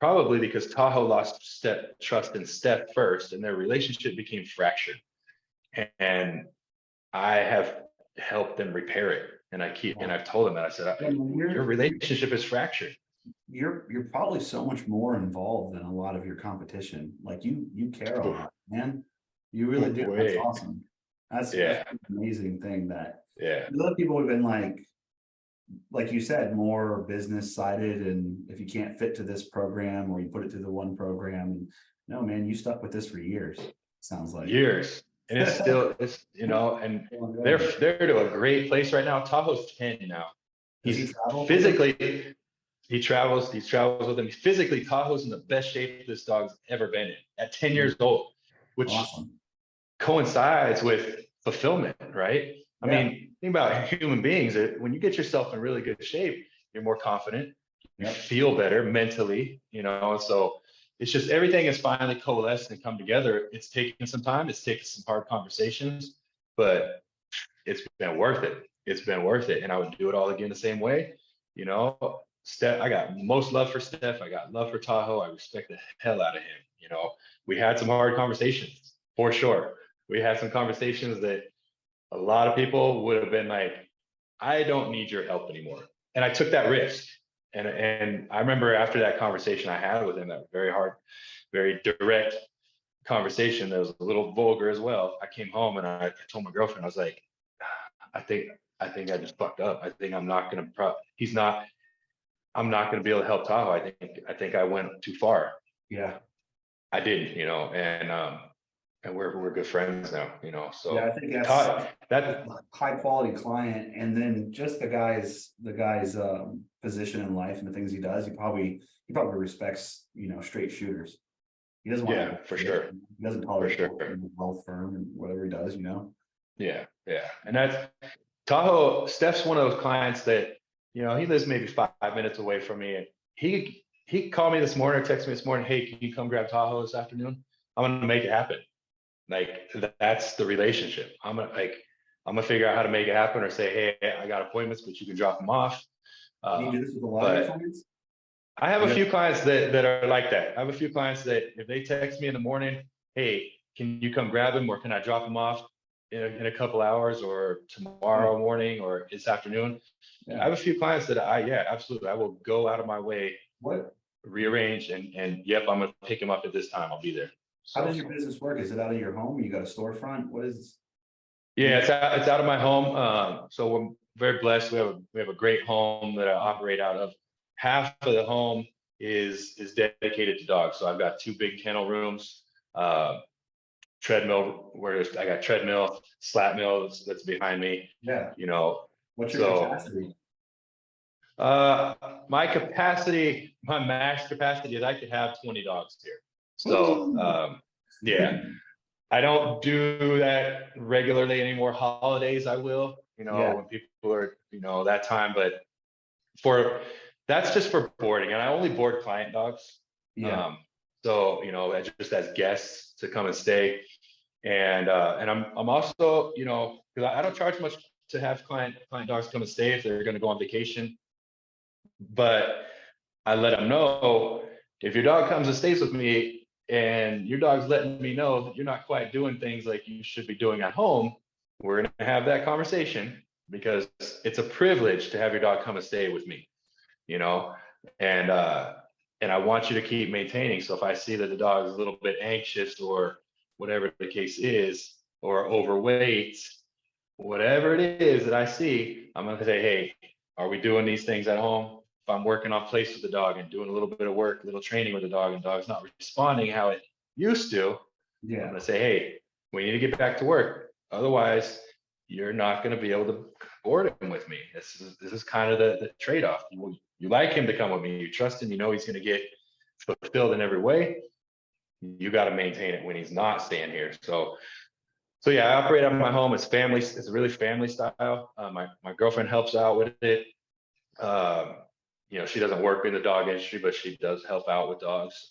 probably because Tahoe lost trust in Steph first, and their relationship became fractured. And I have helped them repair it. And I've told them that. I said, your relationship is fractured. You're probably so much more involved than a lot of your competition. Like you care a lot, man. You really do. That's awesome. That's an amazing thing that a lot of people have been like you said, more business sided, and if you can't fit to this program or you put it through the one program, and no, man, you stuck with this for years. Sounds like years. And it's still, and they're to a great place right now. Tahoe's 10 now. He travels with him. Physically, Tahoe's in the best shape this dog's ever been in at 10 years old, which coincides with fulfillment, right? I mean, think about human beings. When you get yourself in really good shape, you're more confident, you feel better mentally, so it's just everything has finally coalesced and come together. It's taken some time. It's taken some hard conversations, but it's been worth it. It's been worth it. And I would do it all again the same way. Steph, I got most love for Steph. I got love for Tahoe. I respect the hell out of him. We had some hard conversations for sure. We had some conversations that a lot of people would have been like, I don't need your help anymore. And I took that risk. And I remember after that conversation I had with him, that very hard, very direct conversation that was a little vulgar as well. I came home and I told my girlfriend, I was like, I think I just fucked up. I think I'm not going to be able to help Tahoe. I think I went too far. Yeah. I did, and we're good friends now, so yeah, I think that's high quality client. And then just the guy's position in life and the things he does, he probably respects, straight shooters. He doesn't want Yeah, to, for sure. he doesn't For tolerate sure. the wealth firm and whatever he does, you know? Yeah, yeah. And that's Tahoe. Steph's one of those clients that, you know, he lives maybe 5 minutes away from me. And he called me this morning or texted me this morning, hey, can you come grab Tahoe this afternoon? I'm gonna make it happen. Like that's the relationship. I'm gonna figure out how to make it happen or say, hey, I got appointments, but you can drop them off. Do you do this with a lot of your But clients? I have a Yeah. few clients that are like that. I have a few clients that if they text me in the morning, hey, can you come grab them or can I drop them off in a couple hours or tomorrow morning or this afternoon? I have a few clients that yeah, absolutely. I will go out of my way, What, rearrange and yep, I'm gonna pick them up at this time. I'll be there. how So does your business work? Is it out of your home? You got a storefront? What is? yeah, it's out of my home. So we're very blessed. We have a great home that I operate out of. Half of the home is dedicated to dogs. So I've got two big kennel rooms, treadmill I got treadmill, slap mill that's behind me. Yeah. You know, What's your so capacity? my capacity, my max capacity is I could have 20 dogs here. So yeah. I don't do that regularly anymore. Holidays, I will, you know, Yeah. when people are, you know, that time, but that's just for boarding. And I only board client dogs. Yeah. So, you know, just as guests to come and stay. And I'm also, you know, because I don't charge much to have client dogs come and stay if they're going to go on vacation. But I let them know if your dog comes and stays with me, and your dog's letting me know that you're not quite doing things like you should be doing at home, we're going to have that conversation because it's a privilege to have your dog come and stay with me, you know, and I want you to keep maintaining. So if I see that the dog is a little bit anxious or whatever the case is, or overweight, whatever it is that I see, I'm going to say, hey, are we doing these things at home? If I'm working on place with the dog and doing a little bit of work, a little training with the dog, and the dog's not responding how it used to, I'm Yeah. going to say, hey, we need to get back to work. Otherwise, you're not going to be able to board him with me. This is kind of the trade-off. You like him to come with me. You trust him. You know he's going to get fulfilled in every way. You got to maintain it when he's not staying here. So yeah, I operate out of my home. It's family. It's really family style. My girlfriend helps out with it. You know, she doesn't work in the dog industry, but she does help out with dogs.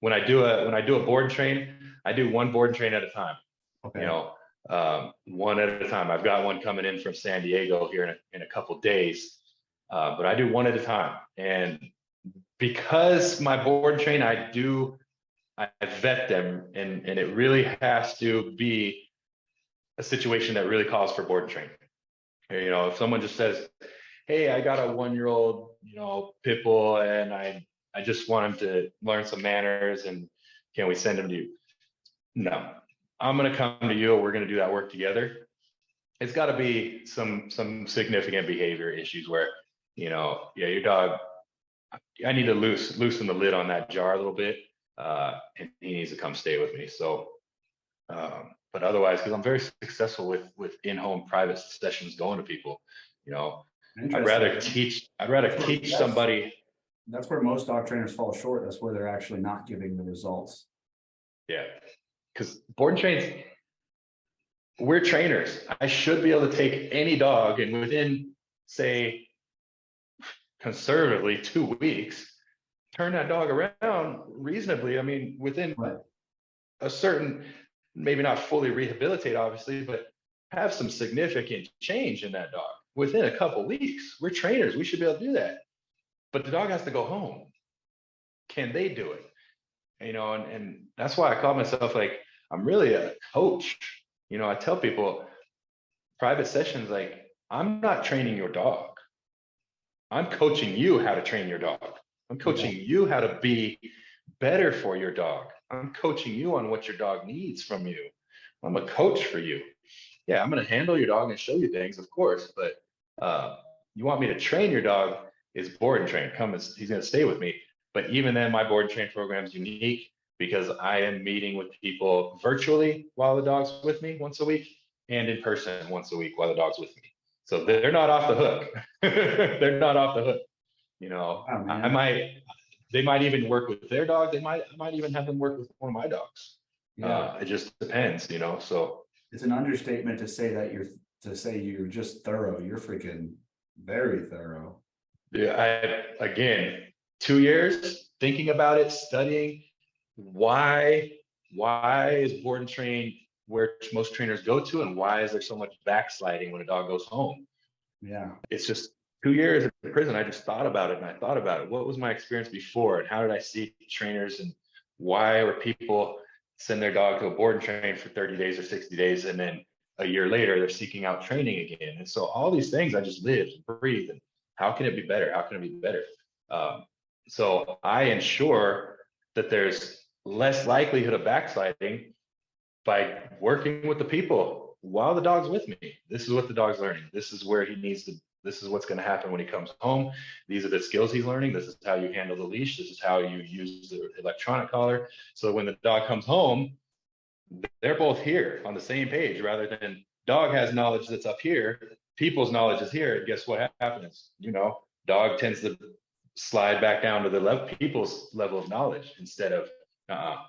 When I do a board and train, I do one board and train at a time. Okay. You know, one at a time. I've got one coming in from San Diego here in a couple days, but I do one at a time. And because my board and train, I vet them, and it really has to be a situation that really calls for board and train. You know, if someone just says, hey, I got a 1-year-old, you know, pit bull, and I just want him to learn some manners, and can we send him to you? No, I'm going to come to you. We're going to do that work together. It's got to be some significant behavior issues where, you know, yeah, your dog, I need to loosen the lid on that jar a little bit, and he needs to come stay with me. So, but otherwise, because I'm very successful with in-home private sessions going to people, you know, I'd rather teach somebody. That's where most dog trainers fall short. That's where they're actually not giving the results. Yeah, because board and trains, we're trainers. I should be able to take any dog and within, say, conservatively 2 weeks, turn that dog around reasonably. I mean, within a certain, maybe not fully rehabilitate, obviously, but have some significant change in that dog within a couple weeks. We're trainers. We should be able to do that. But the dog has to go home. Can they do it? You know, and that's why I call myself like, I'm really a coach. You know, I tell people private sessions, like, I'm not training your dog. I'm coaching you how to train your dog. I'm coaching you how to be better for your dog. I'm coaching you on what your dog needs from you. I'm a coach for you. Yeah, I'm going to handle your dog and show you things, of course, but you want me to train your dog is board and train. He's going to stay with me. But even then, my board and train program is unique because I am meeting with people virtually while the dog's with me once a week, and in person once a week while the dog's with me. So they're not off the hook. They're not off the hook. You know, Oh, I might, they might even work with their dog. I might even have them work with one of my dogs. Yeah, It just depends, you know, so. it's an understatement to say that you're just thorough. You're freaking very thorough. Yeah, again, 2 years thinking about it, studying why is board and train where most trainers go to, and why is there so much backsliding when a dog goes home? Yeah. It's just 2 years in prison. I just thought about it, and I thought about it. What was my experience before, and how did I see trainers, and why were people send their dog to a board and train for 30 days or 60 days, and then a year later they're seeking out training again? And so all these things I just lived and breathed. And how can it be better? How can it be better? So I ensure that there's less likelihood of backsliding by working with the people while the dog's with me. This is what the dog's learning. This is where he needs to, this is what's going to happen when he comes home. These are the skills he's learning. This is how you handle the leash. This is how you use the electronic collar. So when the dog comes home, they're both here on the same page, rather than dog has knowledge that's up here, people's knowledge is here. And guess what happens? You know, dog tends to slide back down to the people's level of knowledge instead of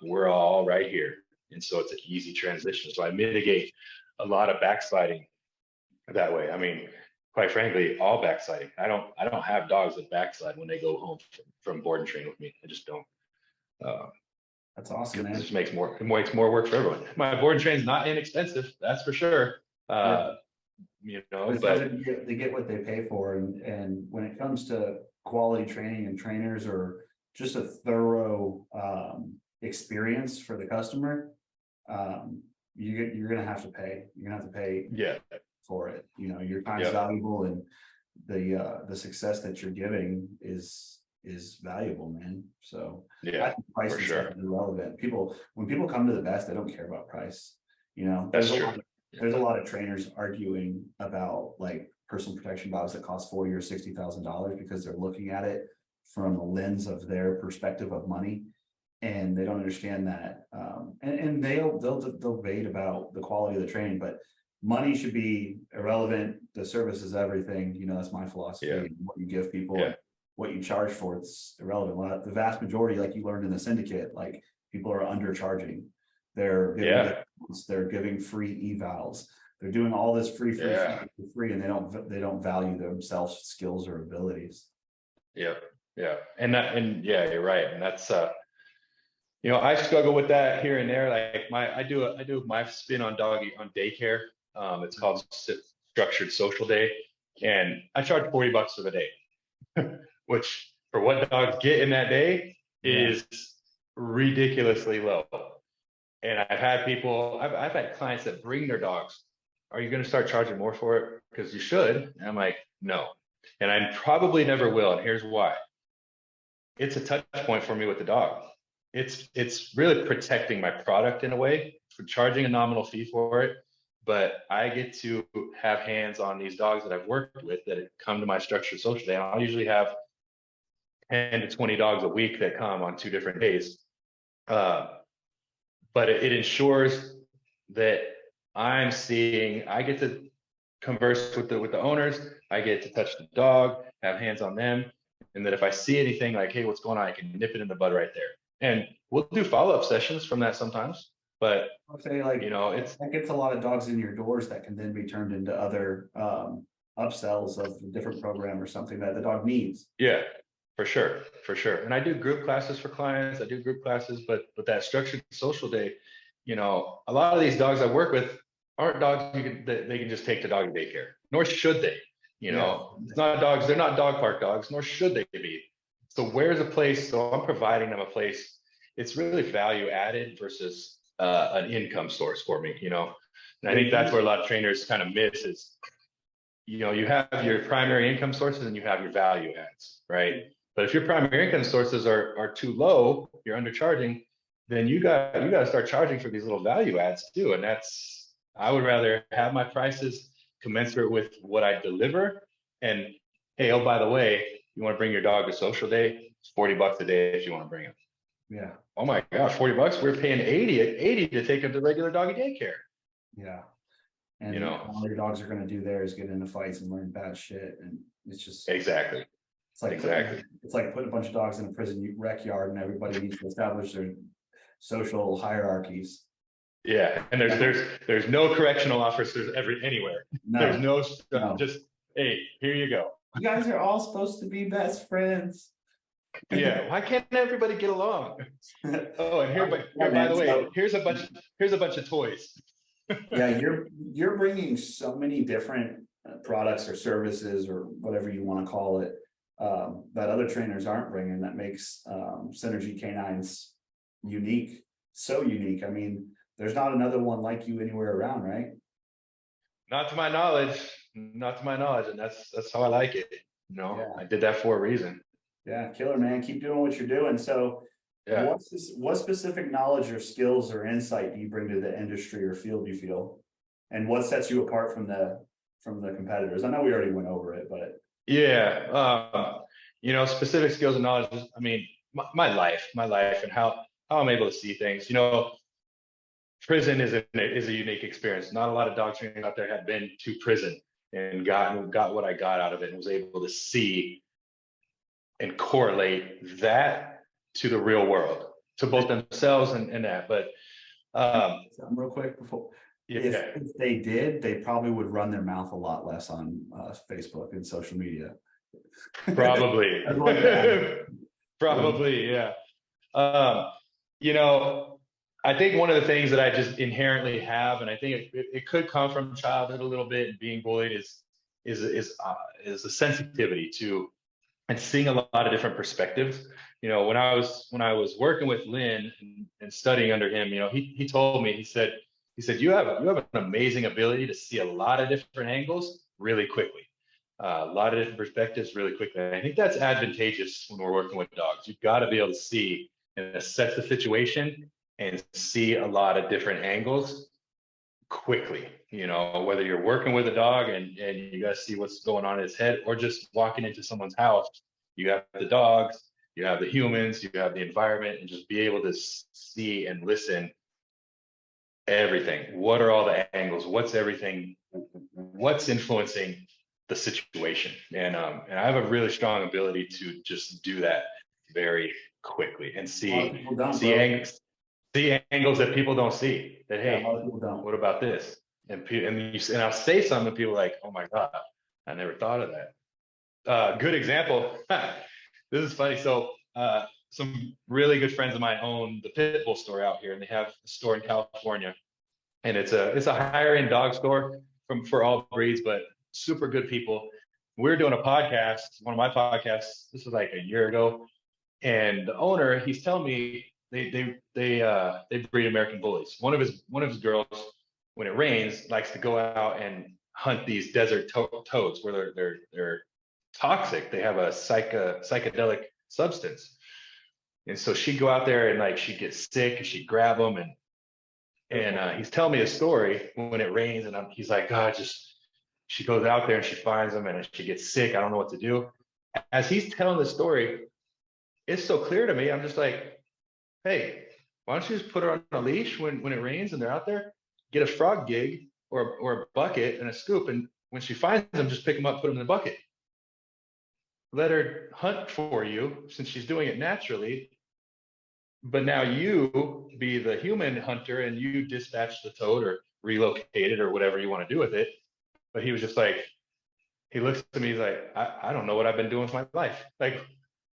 we're all right here. And so it's an easy transition. So I mitigate a lot of backsliding that way. I mean, quite frankly, all backsliding. I don't have dogs that backslide when they go home from board and train with me. I just don't. That's awesome, man. It just makes more work for everyone. My board and train's not inexpensive, that's for sure. Yeah. You know, but they get what they pay for, and when it comes to quality training and trainers, or just a thorough experience for the customer, you're gonna have to pay. You're gonna have to pay for it. You know, your time's valuable, and the success that you're giving is valuable, man. So I think price is irrelevant. When people come to the best, they don't care about price. You know, that's true. There's a lot of trainers arguing about like personal protection dogs that cost $40,000 or $60,000 because they're looking at it from the lens of their perspective of money, and they don't understand that. And they'll debate about the quality of the training, but money should be irrelevant. The service is everything. You know, that's my philosophy. What you give people, what you charge for, it's irrelevant. The vast majority, like you learned in the Syndicate, like people are undercharging. They're giving free evals. They're doing all this free, and they don't value themselves, skills, or abilities. Yeah, and you're right. And that's you know, I struggle with that here and there. Like I do my spin on daycare. It's called Structured Social Day, and I charge $40 for the day, which for what dogs get in that day is ridiculously low. And I've had clients that bring their dogs. Are you going to start charging more for it? Because you should. And I'm like, no. And I probably never will. And here's why. It's a touch point for me with the dog. It's really protecting my product in a way, for charging a nominal fee for it. But I get to have hands on these dogs that I've worked with that come to my Structured Social Day. I'll usually have 10 to 20 dogs a week that come on 2 different days. But it ensures that I get to converse with the owners, I get to touch the dog, have hands on them, and that if I see anything like, hey, what's going on, I can nip it in the bud right there. And we'll do follow-up sessions from that sometimes. But I'll say, like, you know, that gets a lot of dogs in your doors that can then be turned into other upsells of a different program or something that the dog needs. Yeah. For sure. And I do group classes for clients. But that Structured Social Day, you know, a lot of these dogs I work with aren't dogs that they can just take to doggy daycare, nor should they. You know, it's not dogs. They're not dog park dogs, nor should they be. So where's a place? So I'm providing them a place. It's really value added versus an income source for me. You know, and I think that's where a lot of trainers kind of miss is, you know, you have your primary income sources and you have your value adds, right? But if your primary income sources are too low, you're undercharging, then you got to start charging for these little value adds too. And I would rather have my prices commensurate with what I deliver. And hey, oh, by the way, you want to bring your dog to Social Day? It's $40 a day if you want to bring him. Yeah. Oh my gosh, $40. We're paying 80 to take him to regular doggy daycare. Yeah. And you know, all your dogs are going to do there is get into fights and learn bad shit. And it's just exactly. It's like Exactly. it's like putting a bunch of dogs in a prison rec yard, and everybody needs to establish their social hierarchies. Yeah, and there's no correctional officers anywhere. There's No, no no. just, hey, here you go. You guys are all supposed to be best friends. Yeah, why can't everybody get along? Oh, and Yeah, by the man, way, so- here's a bunch of toys. Yeah, you're bringing so many different products or services or whatever you want to call it, that other trainers aren't bringing, that makes Synergycane9's unique, so unique. I mean, there's not another one like you anywhere around, right? Not to my knowledge, not to my knowledge, and that's how I like it. You know, Yeah. I did that for a reason. Yeah, killer, man. Keep doing what you're doing. So Yeah. what specific knowledge or skills or insight do you bring to the industry or field you feel? And what sets you apart from the competitors? I know we already went over it, but Yeah. You know, specific skills and knowledge. I mean, my life, and how I'm able to see things. You know, prison is a unique experience. Not a lot of dog trainers out there have been to prison and got what I got out of it, and was able to see and correlate that to the real world, to both themselves and that. But real quick before, yeah, if they did, they probably would run their mouth a lot less on Facebook and social media. probably, I'd like that. probably, yeah. You know, I think one of the things that I just inherently have, and I think it could come from childhood a little bit, and being bullied, is a sensitivity to and seeing a lot of different perspectives. You know, when I was working with Lynn and studying under him, you know, he told me, he said you have an amazing ability to see a lot of different angles really quickly, a lot of different perspectives really quickly. And I think that's advantageous when we're working with dogs. You've got to be able to see and assess the situation and see a lot of different angles quickly. You know, whether you're working with a dog and you got to see what's going on in his head, or just walking into someone's house, you have the dogs, you have the humans, you have the environment, and just be able to see and listen everything. What are all the angles? What's everything? What's influencing the situation? And I have a really strong ability to just do that very quickly and see angles that people don't see. That, hey, what about this? And I'll say something, and people are like, oh my God, I never thought of that. Good example. This is funny. So some really good friends of mine own the Pitbull store out here, and they have a store in California. And it's a higher end dog store for all breeds, but super good people. We were doing a podcast, one of my podcasts. This was like a year ago, and the owner, he's telling me they breed American bullies. One of his girls, when it rains, likes to go out and hunt these desert toads where they're toxic. They have a psychedelic substance, and so she'd go out there and like she'd get sick and she'd grab them, and he's telling me a story when it rains, and he's like, God, she goes out there and she finds them and she gets sick. I don't know what to do. As he's telling the story, it's so clear to me. I'm just like, hey, why don't you just put her on a leash when it rains and they're out there? Get a frog gig or a bucket and a scoop, and when she finds them, just pick them up, put them in the bucket. Let her hunt for you since she's doing it naturally. But now you be the human hunter and you dispatch the toad or relocate it or whatever you want to do with it. But he was just like, he looks at me, he's like, I don't know what I've been doing with my life. Like,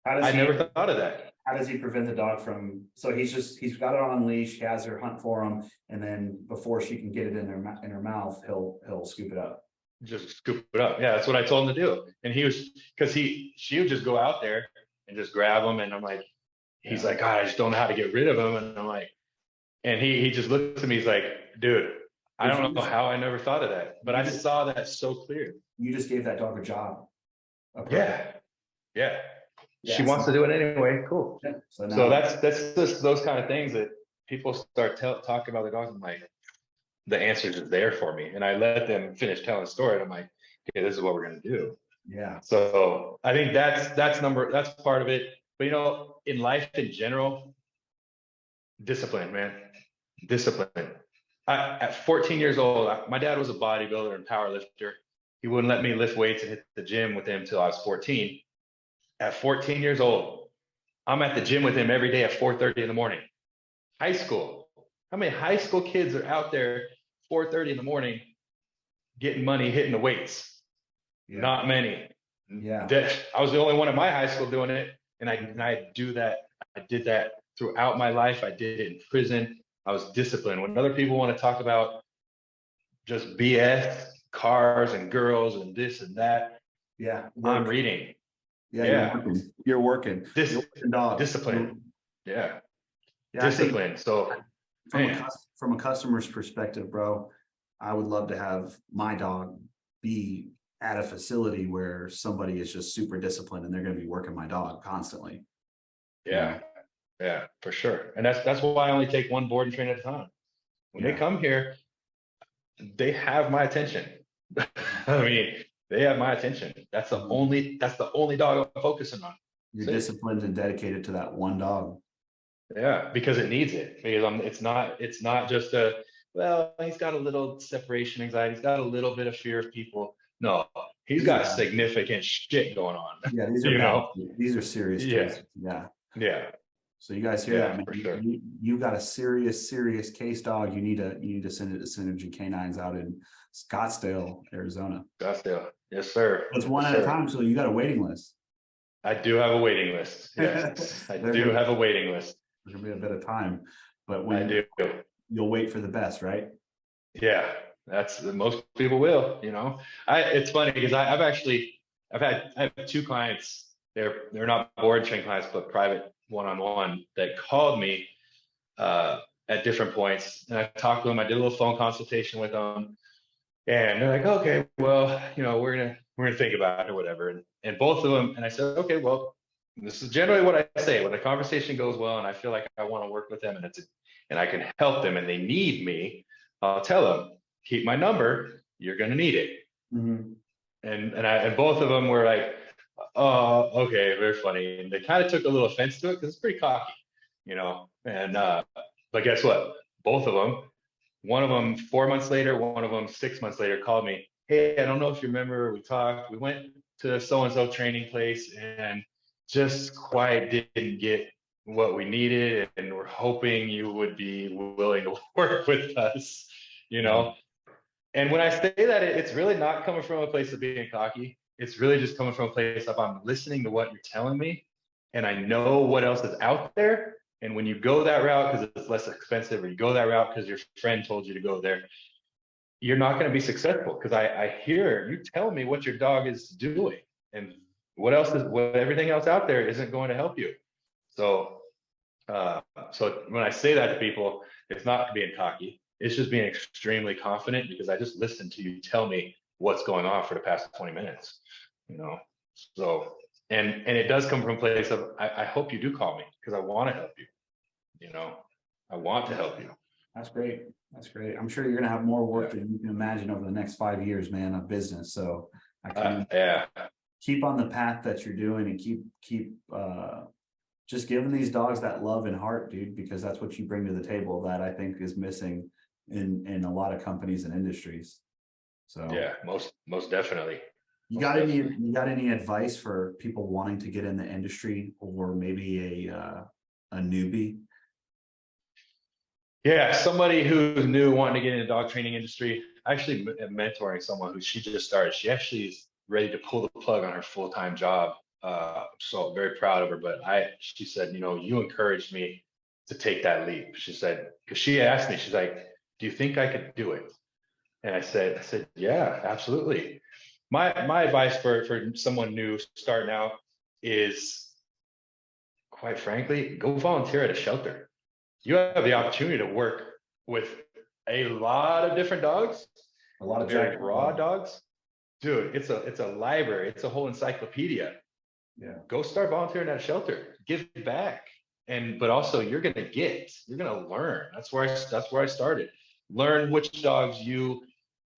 I never thought of that. How does he prevent the dog from? So he's got it on a leash. He has her hunt for him, and then before she can get it in her mouth, he'll scoop it up. Just scoop it up. Yeah, that's what I told him to do. And she would just go out there and just grab them. And I'm like, he's like, God, I just don't know how to get rid of them. And I'm like, and he just looks at me. He's like, dude, I don't know how I never thought of that, but I just saw that so clear. You just gave that dog a job. Yeah. She wants to do it anyway. Cool. Yeah. So that's just those kind of things that people start talking about the dogs. I'm like, the answers are there for me, and I let them finish telling the story. And I'm like, okay, this is what we're gonna do. Yeah. So I think that's part of it. But you know, in life in general, discipline, man, discipline. At 14 years old, my dad was a bodybuilder and power lifter. He wouldn't let me lift weights and hit the gym with him until I was 14. at 14 years old, I'm at the gym with him every day at 4:30 in the morning. High school. How many high school kids are out there 4:30 in the morning getting money, hitting the weights? Yeah. Not many. Yeah. I was the only one in my high school doing it. And I do that. I did that throughout my life. I did it in prison. I was disciplined. When other people want to talk about just BS, cars and girls and this and that, Yeah. I'm reading. Yeah. You're working. This You're working dogs. discipline. Yeah. Yeah. Discipline. So from a customer's perspective, bro, I would love to have my dog be at a facility where somebody is just super disciplined and they're going to be working my dog constantly. Yeah. Yeah, for sure. And that's why I only take one board and train at a time. When they come here, they have my attention. I mean, they have my attention. That's the only dog I'm focusing on. You're disciplined and dedicated to that one dog. Yeah, because it needs it. Because it's not just well, he's got a little separation anxiety, he's got a little bit of fear of people. No, he's got significant shit going on. Yeah, these are serious cases. Yeah. So you guys hear that, man? For sure. You got a serious case, dog. You need to send it to Synergycane9 out in Scottsdale, Arizona. Scottsdale, yes, sir. It's one at a time, so you got a waiting list. I do have a waiting list. Yes, I do have a waiting list. There's gonna be a bit of time, but you'll wait for the best, right? Yeah, most people will. It's funny because I have two clients. They're not board train clients, but private one-on-one that called me at different points, and I talked to them. I did a little phone consultation with them, and they're like, "Okay, well, we're gonna think about it or whatever." And both of them, and I said, "Okay, well, this is generally what I say when the conversation goes well, and I feel like I want to work with them, and I can help them, and they need me. I'll tell them, keep my number. You're gonna need it." Mm-hmm. And both of them were like, "Oh, okay, very funny." And they kind of took a little offense to it because it's pretty cocky, And but guess what? Both of them, one of them 4 months later, one of them 6 months later, called me. "Hey, I don't know if you remember, we talked. We went to so-and-so training place and just quite didn't get what we needed, and we're hoping you would be willing to work with us." And when I say that, it's really not coming from a place of being cocky. It's really just coming from a place of I'm listening to what you're telling me, and I know what else is out there. And when you go that route because it's less expensive, or you go that route because your friend told you to go there, you're not going to be successful because I hear you tell me what your dog is doing, and what everything else out there isn't going to help you. So when I say that to people, it's not being cocky. It's just being extremely confident because I just listened to you tell me what's going on for the past 20 minutes, So, and it does come from a place of I hope you do call me because I want to help you. I want to help you. That's great. I'm sure you're gonna have more work than you can imagine over the next 5 years, man, of business. So I can keep on the path that you're doing and keep just giving these dogs that love and heart, dude, because that's what you bring to the table that I think is missing in a lot of companies and industries. So yeah, most definitely. You got any advice for people wanting to get in the industry, or maybe a newbie? Yeah, somebody who's new wanting to get in the dog training industry. I actually am mentoring someone she just started. She actually is ready to pull the plug on her full-time job. So I'm very proud of her. But she said, you encouraged me to take that leap. She said, because she asked me, she's like, "Do you think I could do it?" And I said, "Yeah, absolutely." My advice for someone new starting out is, quite frankly, go volunteer at a shelter. You have the opportunity to work with a lot of different dogs, a lot of very raw dogs. Dude, it's a library. It's a whole encyclopedia. Yeah. Go start volunteering at a shelter. Give back. But also you're gonna learn. That's where I started. Learn which dogs you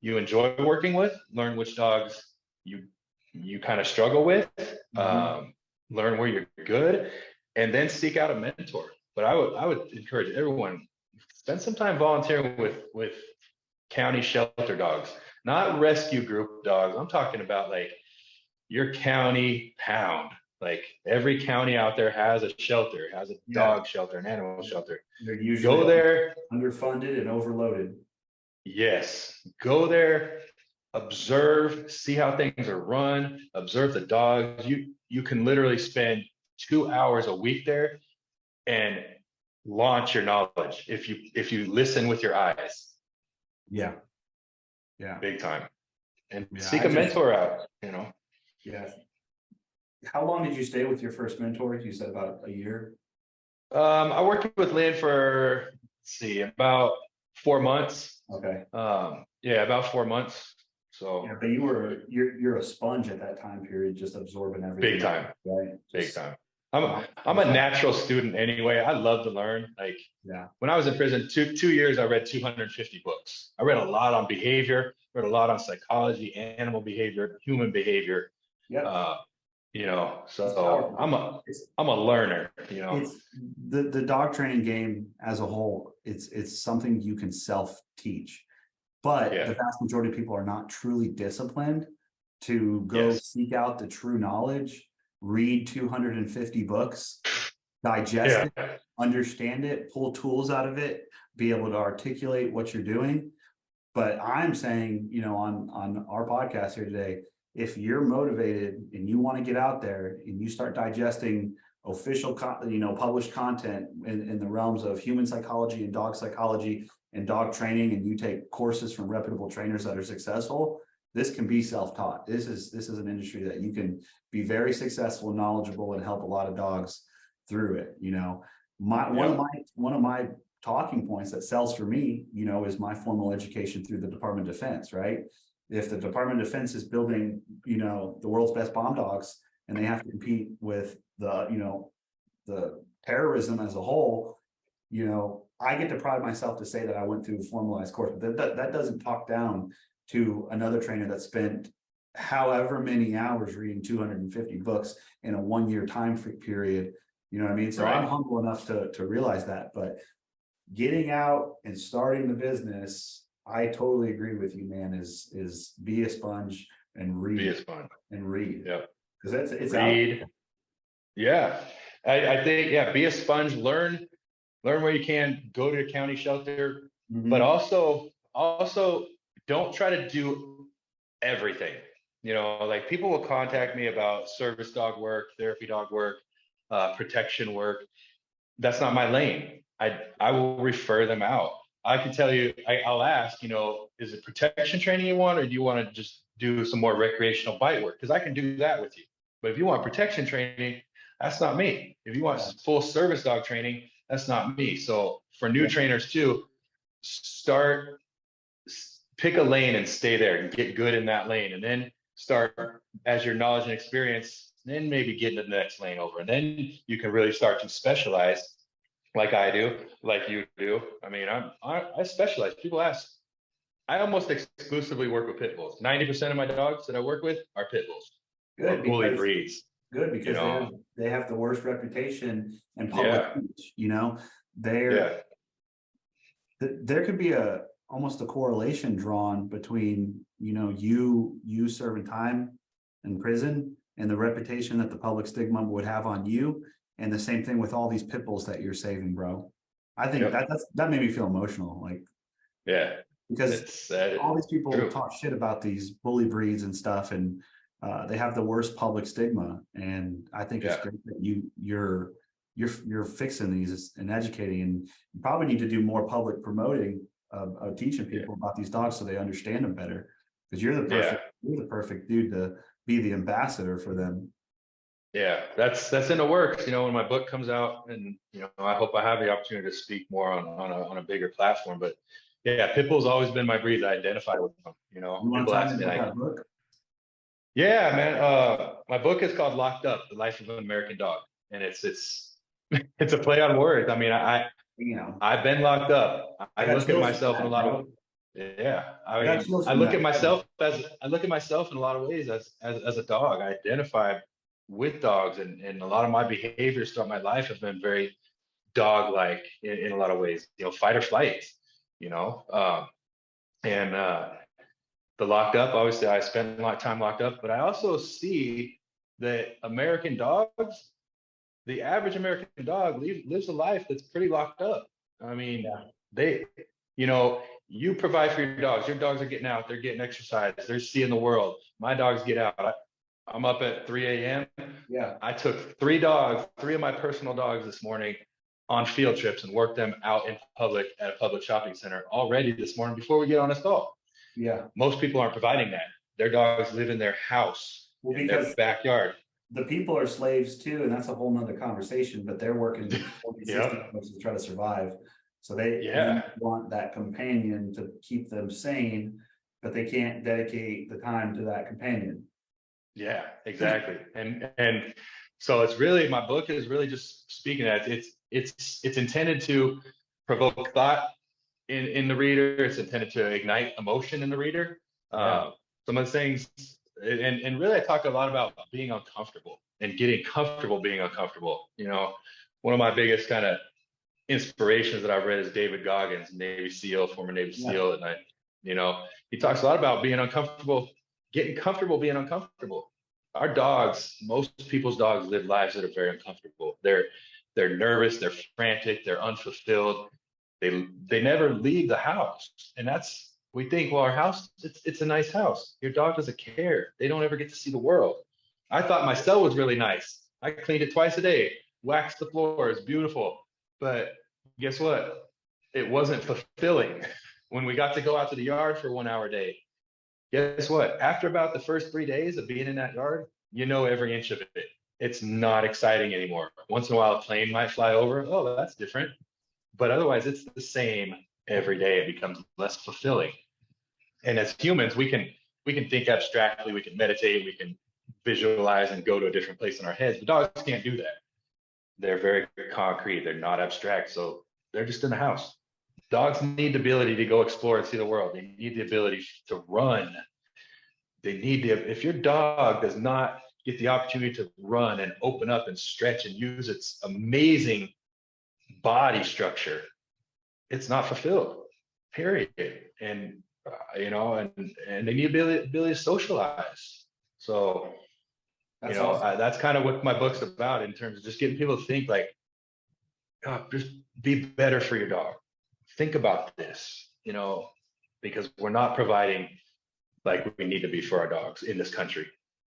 enjoy working with, learn which dogs you kind of struggle with, learn where you're good, and then seek out a mentor. But I would encourage everyone, spend some time volunteering with county shelter dogs, not rescue group dogs. I'm talking about like your county pound, Like every county out there has a shelter, has a dog shelter, an animal shelter. They're usually Go there. underfunded and overloaded. Yes, go there, observe, see how things are run, observe the dogs. You can literally spend 2 hours a week there and launch your knowledge if you listen with your eyes. Yeah. Yeah. Big time. And Yeah, seek a mentor out, Yeah. How long did you stay with your first mentor? You said about a year. I worked with Lynn for, let's see, about 4 months. Okay. Yeah, about 4 months. So Yeah, but you're a sponge at that time period, just absorbing everything. big time, right? big time. I'm a natural student anyway. I love to learn. Like when I was in prison, two years, I read 250 books. I read a lot on behavior, read a lot on psychology, animal behavior, human behavior. Yeah. So I'm a learner. It's the dog training game as a whole. It's something you can self-teach, but the vast majority of people are not truly disciplined to go seek out the true knowledge, read 250 books, digest it, understand it, pull tools out of it, be able to articulate what you're doing. But I'm saying, on our podcast here today, if you're motivated and you want to get out there and you start digesting official, published content in the realms of human psychology and dog training, and you take courses from reputable trainers that are successful, this can be self-taught. This is an industry that you can be very successful, knowledgeable, and help a lot of dogs through it. One of my talking points that sells for me, is my formal education through the Department of Defense, right? If the Department of Defense is building, the world's best bomb dogs, and they have to compete with the terrorism as a whole, I get to pride myself to say that I went through a formalized course, but that doesn't talk down to another trainer that spent however many hours reading 250 books in a 1-year time period. You know what I mean? So I'm humble enough to realize that, but getting out and starting the business, I totally agree with you, man, is be a sponge and read. Be a sponge. And read. Yeah. Because it's read. out. Yeah. I think, be a sponge, learn where you can, go to a county shelter, but also don't try to do everything. Like people will contact me about service dog work, therapy dog work, protection work. That's not my lane. I will refer them out. I can tell you, I'll ask, is it protection training you want, or do you want to just do some more recreational bite work? Because I can do that with you. But if you want protection training, that's not me. If you want full service dog training, that's not me. So for new trainers too, pick a lane and stay there and get good in that lane, and then start, as your knowledge and experience, then maybe get into the next lane over, and then you can really start to specialize, like I do, like you do. I mean, I specialize. People ask, I almost exclusively work with pit bulls. 90% of my dogs that I work with are pit bulls. Good, bully breeds. Good, because they have the worst reputation in public speech. There could be almost a correlation drawn between you serving time in prison and the reputation that the public stigma would have on you, and the same thing with all these pit bulls that you're saving, bro. I think that made me feel emotional, because all these people talk shit about these bully breeds and stuff, and they have the worst public stigma. And I think it's great that you're fixing these and educating, and you probably need to do more public promoting of teaching people about these dogs so they understand them better, because you're the perfect dude to be the ambassador for them. Yeah, that's in the works. When my book comes out, and I hope I have the opportunity to speak more on a bigger platform. But Pitbull's always been my breed. I identify with them. People ask me like, book? Yeah, man. My book is called Locked Up: The Life of an American Dog, and it's a play on words. I mean, I've been locked up. I look at myself in a lot of I look at myself in a lot of ways as a dog. I identify with dogs, and a lot of my behaviors throughout my life have been very dog-like in a lot of ways. Fight or flight. The locked up. Obviously, I spent a lot of time locked up, but I also see that American dogs, the average American dog lives a life that's pretty locked up. I mean, they, you know, you provide for your dogs. Your dogs are getting out, they're getting exercise, they're seeing the world. My dogs get out. I'm up at 3 a.m. Yeah. I took three of my personal dogs this morning on field trips and worked them out in public at a public shopping center already this morning before we get on this call. Yeah. Most people aren't providing that. Their dogs live in their house, in their backyard. The people are slaves too, and that's a whole nother conversation, but they're working 40, 60 hours to try to survive. So they want that companion to keep them sane, but they can't dedicate the time to that companion. Yeah, exactly. And so it's really, my book is really just speaking that it's intended to provoke thought in the reader. It's intended to ignite emotion in the reader. Some of the things, and really I talk a lot about being uncomfortable and getting comfortable being uncomfortable. You know, one of my biggest kind of inspirations that I've read is David Goggins, Navy SEAL, former Navy SEAL. And you know, he talks a lot about being uncomfortable, getting comfortable being uncomfortable. Our dogs, most people's dogs live lives that are very uncomfortable. They're nervous, they're frantic, they're unfulfilled. They never leave the house. And we think, well, our house, it's a nice house. Your dog doesn't care. They don't ever get to see the world. I thought my cell was really nice. I cleaned it twice a day, waxed the floors, beautiful. But guess what? It wasn't fulfilling. When we got to go out to the yard for 1 hour a day, guess what? After about the first 3 days of being in that yard, you know every inch of it. It's not exciting anymore. Once in a while, a plane might fly over. Oh, that's different. But otherwise, it's the same every day. It becomes less fulfilling. And as humans, we can think abstractly, we can meditate, we can visualize and go to a different place in our heads. The dogs can't do that. They're very concrete. They're not abstract. So they're just in the house. Dogs need the ability to go explore and see the world. They need the ability to run. They need if your dog does not get the opportunity to run and open up and stretch and use its amazing body structure, it's not fulfilled, period. And you know, and they need the ability to socialize. So that's, you know, awesome. That's kind of what my book's about, in terms of just getting people to think like, oh, just be better for your dog. Think about this, you know, because we're not providing like we need to be for our dogs in this country.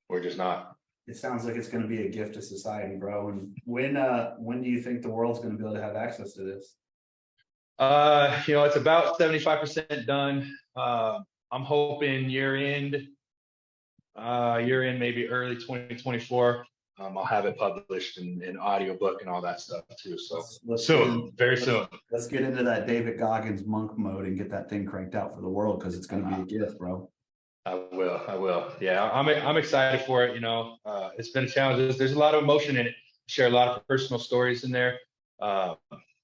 We're just not. It sounds like it's going to be a gift to society, bro. And when do you think the world's going to be able to have access to this? You know, it's about 75% done. I'm hoping year end, maybe early 2024. I'll have it published in audiobook and all that stuff too. So very soon. Let's get into that David Goggins monk mode and get that thing cranked out for the world, because it's going to be a gift, bro. I will. Yeah, I'm excited for it. You know, it's been a challenge. There's a lot of emotion in it. Share a lot of personal stories in there,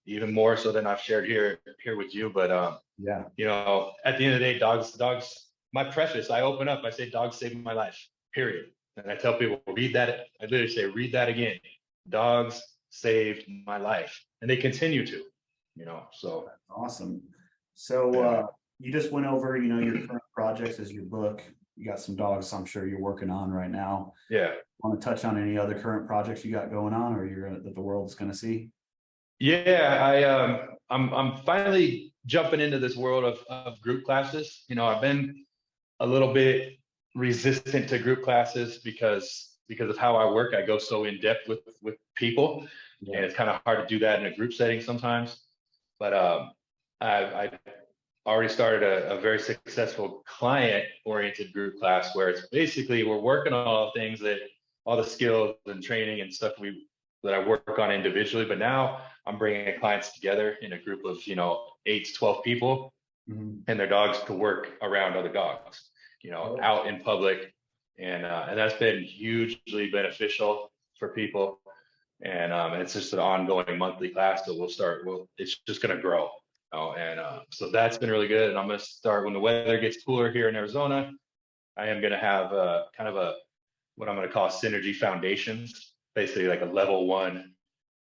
even more so than I've shared here with you. But yeah, you know, at the end of the day, dogs. My preface, I open up, I say, dogs saved my life. Period. And I tell people, read that. I literally say, read that again. Dogs saved my life, and they continue to. You know, so that's awesome. So you just went over, you know, your current projects as your book. You got some dogs I'm sure you're working on right now. Yeah. Want to touch on any other current projects you got going on, or that the world's going to see? Yeah, I'm finally jumping into this world of group classes. You know, I've been a little bit resistant to group classes because of how I work. I go so in depth with people, and it's kind of hard to do that in a group setting sometimes. But I already started a very successful client-oriented group class, where it's basically we're working on all the skills and training and stuff that I work on individually. But now I'm bringing clients together in a group of 8 to 12 people, and their dogs to work around other dogs, out in public, and that's been hugely beneficial for people. And it's just an ongoing monthly class that it's just going to grow. So that's been really good. And I'm going to start when the weather gets cooler here in Arizona. I am going to have what I'm going to call Synergy Foundations, basically like a level 1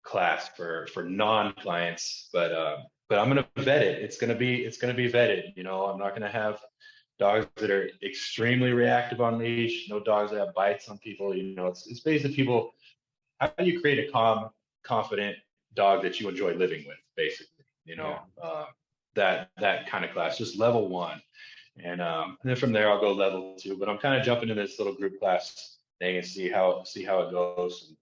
class for non-clients. But I'm going to vet it. It's going to be vetted. I'm not going to have dogs that are extremely reactive on leash, no dogs that have bites on people. You know, it's basically people, how do you create a calm, confident dog that you enjoy living with, basically, you know, that kind of class, just level 1. And then from there, I'll go level 2, but I'm kind of jumping in this little group class thing and see how it goes.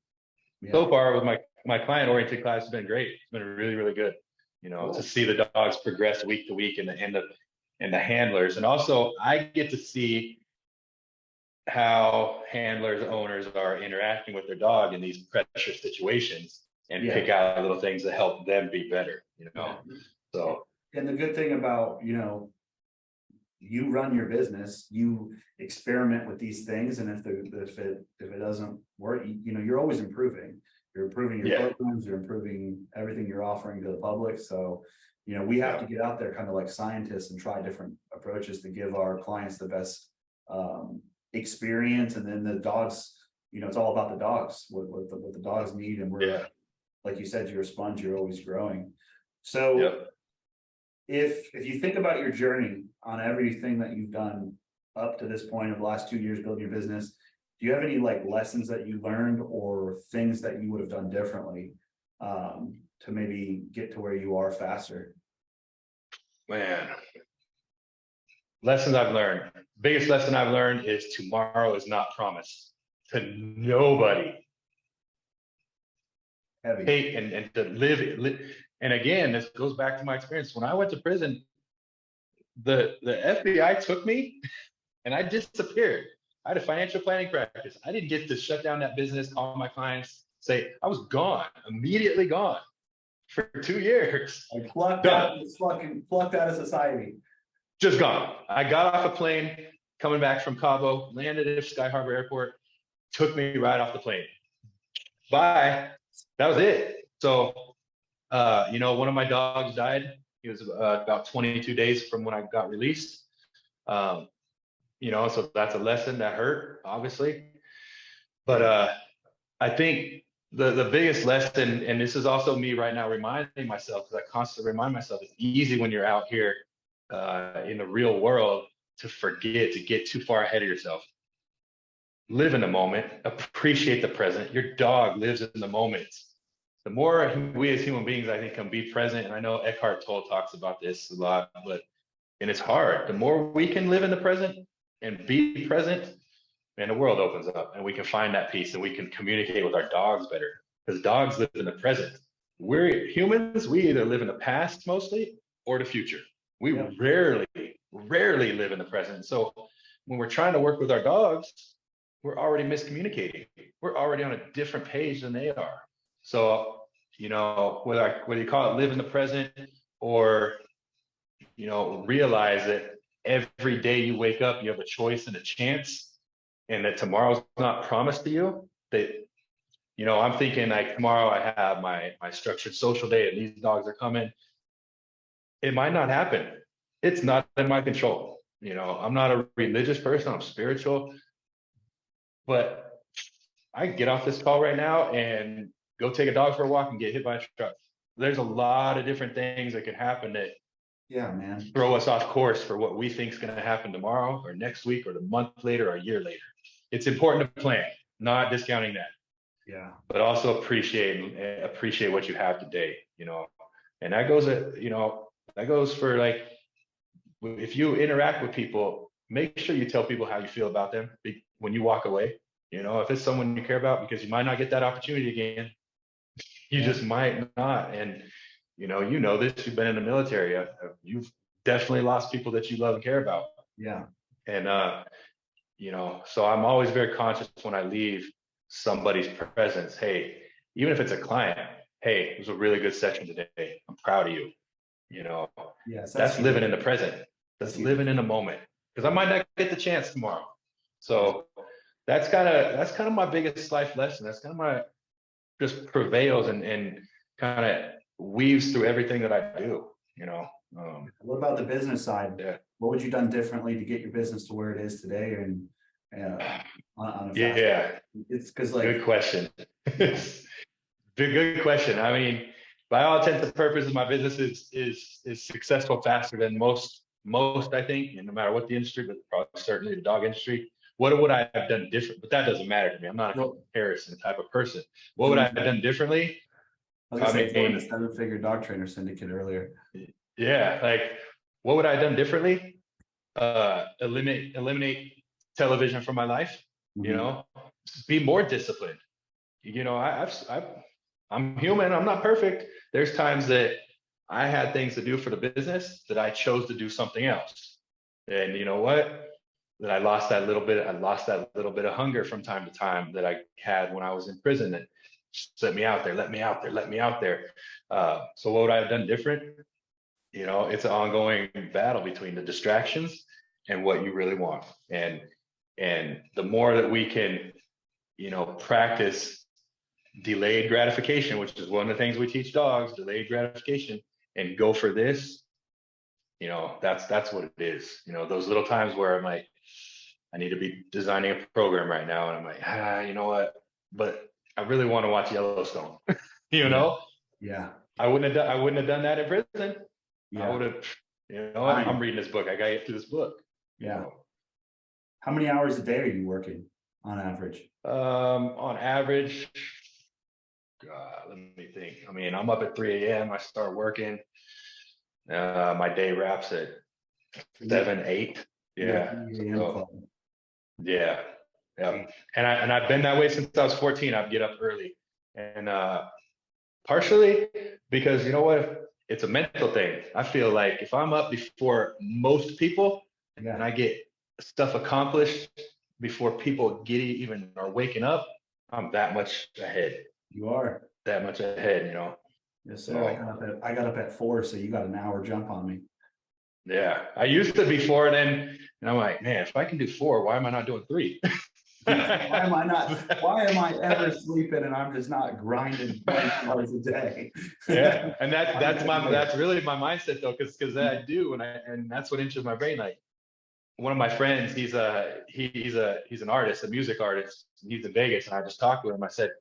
So far with my client oriented class has been great. It's been really, really good, you know, to see the dogs progress week to week and the handlers. And also I get to see how handlers, owners are interacting with their dog in these pressure situations and pick out little things that help them be better, you know? So. And the good thing about, you know, you run your business, you experiment with these things, and if it doesn't work, you know, you're always improving. You're improving your programs, you're improving everything you're offering to the public. So, you know, we have to get out there kind of like scientists and try different approaches to give our clients the best experience. And then the dogs, you know, it's all about the dogs, what the dogs need. And we're, like you said, you're a sponge, you're always growing. So if you think about your journey on everything that you've done up to this point of the last 2 years building your business, do you have any like lessons that you learned or things that you would have done differently to maybe get to where you are faster? Man, lessons I've learned. Biggest lesson I've learned is tomorrow is not promised to nobody. Heavy. And to live. And again, this goes back to my experience. When I went to prison, the FBI took me and I disappeared. I had a financial planning practice. I didn't get to shut down that business, call my clients, say I was gone, immediately gone for 2 years. I plucked out of society. Just gone. I got off a plane coming back from Cabo, landed at Sky Harbor Airport, took me right off the plane. Bye. That was it. So, you know, one of my dogs died. He was about 22 days from when I got released. You know, so that's a lesson that hurt, obviously. But I think the biggest lesson, and this is also me right now reminding myself, because I constantly remind myself, it's easy when you're out here in the real world to forget, to get too far ahead of yourself. Live in the moment, appreciate the present. Your dog lives in the moment. The more we as human beings, I think, can be present, and I know Eckhart Tolle talks about this a lot, and it's hard. The more we can live in the present and be present, and the world opens up and we can find that peace and we can communicate with our dogs better, because dogs live in the present. We're humans, we either live in the past mostly or the future. We rarely live in the present. So when we're trying to work with our dogs, we're already miscommunicating. We're already on a different page than they are. So, you know, whether you call it live in the present or, you know, realize that every day you wake up, you have a choice and a chance, and that tomorrow's not promised to you. That, you know, I'm thinking like tomorrow I have my structured social day and these dogs are coming. It might not happen. It's not in my control. You know, I'm not a religious person, I'm spiritual, but I can get off this call right now and go take a dog for a walk and get hit by a truck. There's a lot of different things that can happen that throw us off course for what we think is going to happen tomorrow or next week or the month later or a year later. It's important to plan, not discounting that. Yeah. But also appreciate what you have today, you know. And that goes, you know, that goes for like, if you interact with people, make sure you tell people how you feel about them when you walk away. You know, if it's someone you care about, because you might not get that opportunity again. You just might not. And, you know this, you've been in the military. You've definitely lost people that you love and care about. Yeah. And, you know, so I'm always very conscious when I leave somebody's presence. Hey, even if it's a client, hey, it was a really good session today. I'm proud of you. You know, that's living in the present. That's living in the moment, because I might not get the chance tomorrow. So that's kind of my biggest life lesson. That's kind of my just prevails and kind of weaves through everything that I do, you know. What about the business side? Yeah. What would you done differently to get your business to where it is today? And on a it's because like good question. Good question. I mean, by all intents and purposes, my business is successful faster than most most, I think, and no matter what the industry, but probably certainly the dog industry. What would I have done different? But that doesn't matter to me. I'm not a Well, comparison type of person. What would I have done differently? I was gonna say, joined the mean, 7-figure dog trainer syndicate earlier. yeah, like what would I have done differently? Eliminate television from my life, you Mhm. know, be more disciplined. You know, I'm human, I'm not perfect. There's times that I had things to do for the business that I chose to do something else. And you know what? That I lost that little bit of hunger from time to time that I had when I was in prison, that just let me out there. So what would I have done different? You know, it's an ongoing battle between the distractions and what you really want. And the more that we can, you know, practice delayed gratification, which is one of the things we teach dogs, delayed gratification, and go for this, you know, that's what it is. You know, those little times where I'm like, I need to be designing a program right now, and I'm like, you know what? But I really want to watch Yellowstone. You know, Yeah. I wouldn't have done that in prison. Yeah. I would have, you know, I'm reading this book. I got to get through this book. Yeah. You know? How many hours a day are you working on average? On average, God, let me think. I mean, I'm up at 3 a.m. I start working. My day wraps at 7, 8. You're a Yeah. 3 a.m. So, club. yeah. Yeah. And I've been that way since I was 14. I'd get up early. And partially because, you know what? It's a mental thing. I feel like if I'm up before most people Yeah. and I get stuff accomplished before people even are waking up, I'm that much ahead. You are. That much ahead, you know. Yes, sir. I got up at 4, so you got an hour jump on me. Yeah, I used to before, and I'm like, man, if I can do 4, why am I not doing 3? Why am I ever sleeping and I'm just not grinding 20 hours a day? Yeah, and that's really my mindset though, because I do, and that's what enters my brain. Like one of my friends, he's an artist, a music artist. He's in Vegas, and I just talked to him. I said,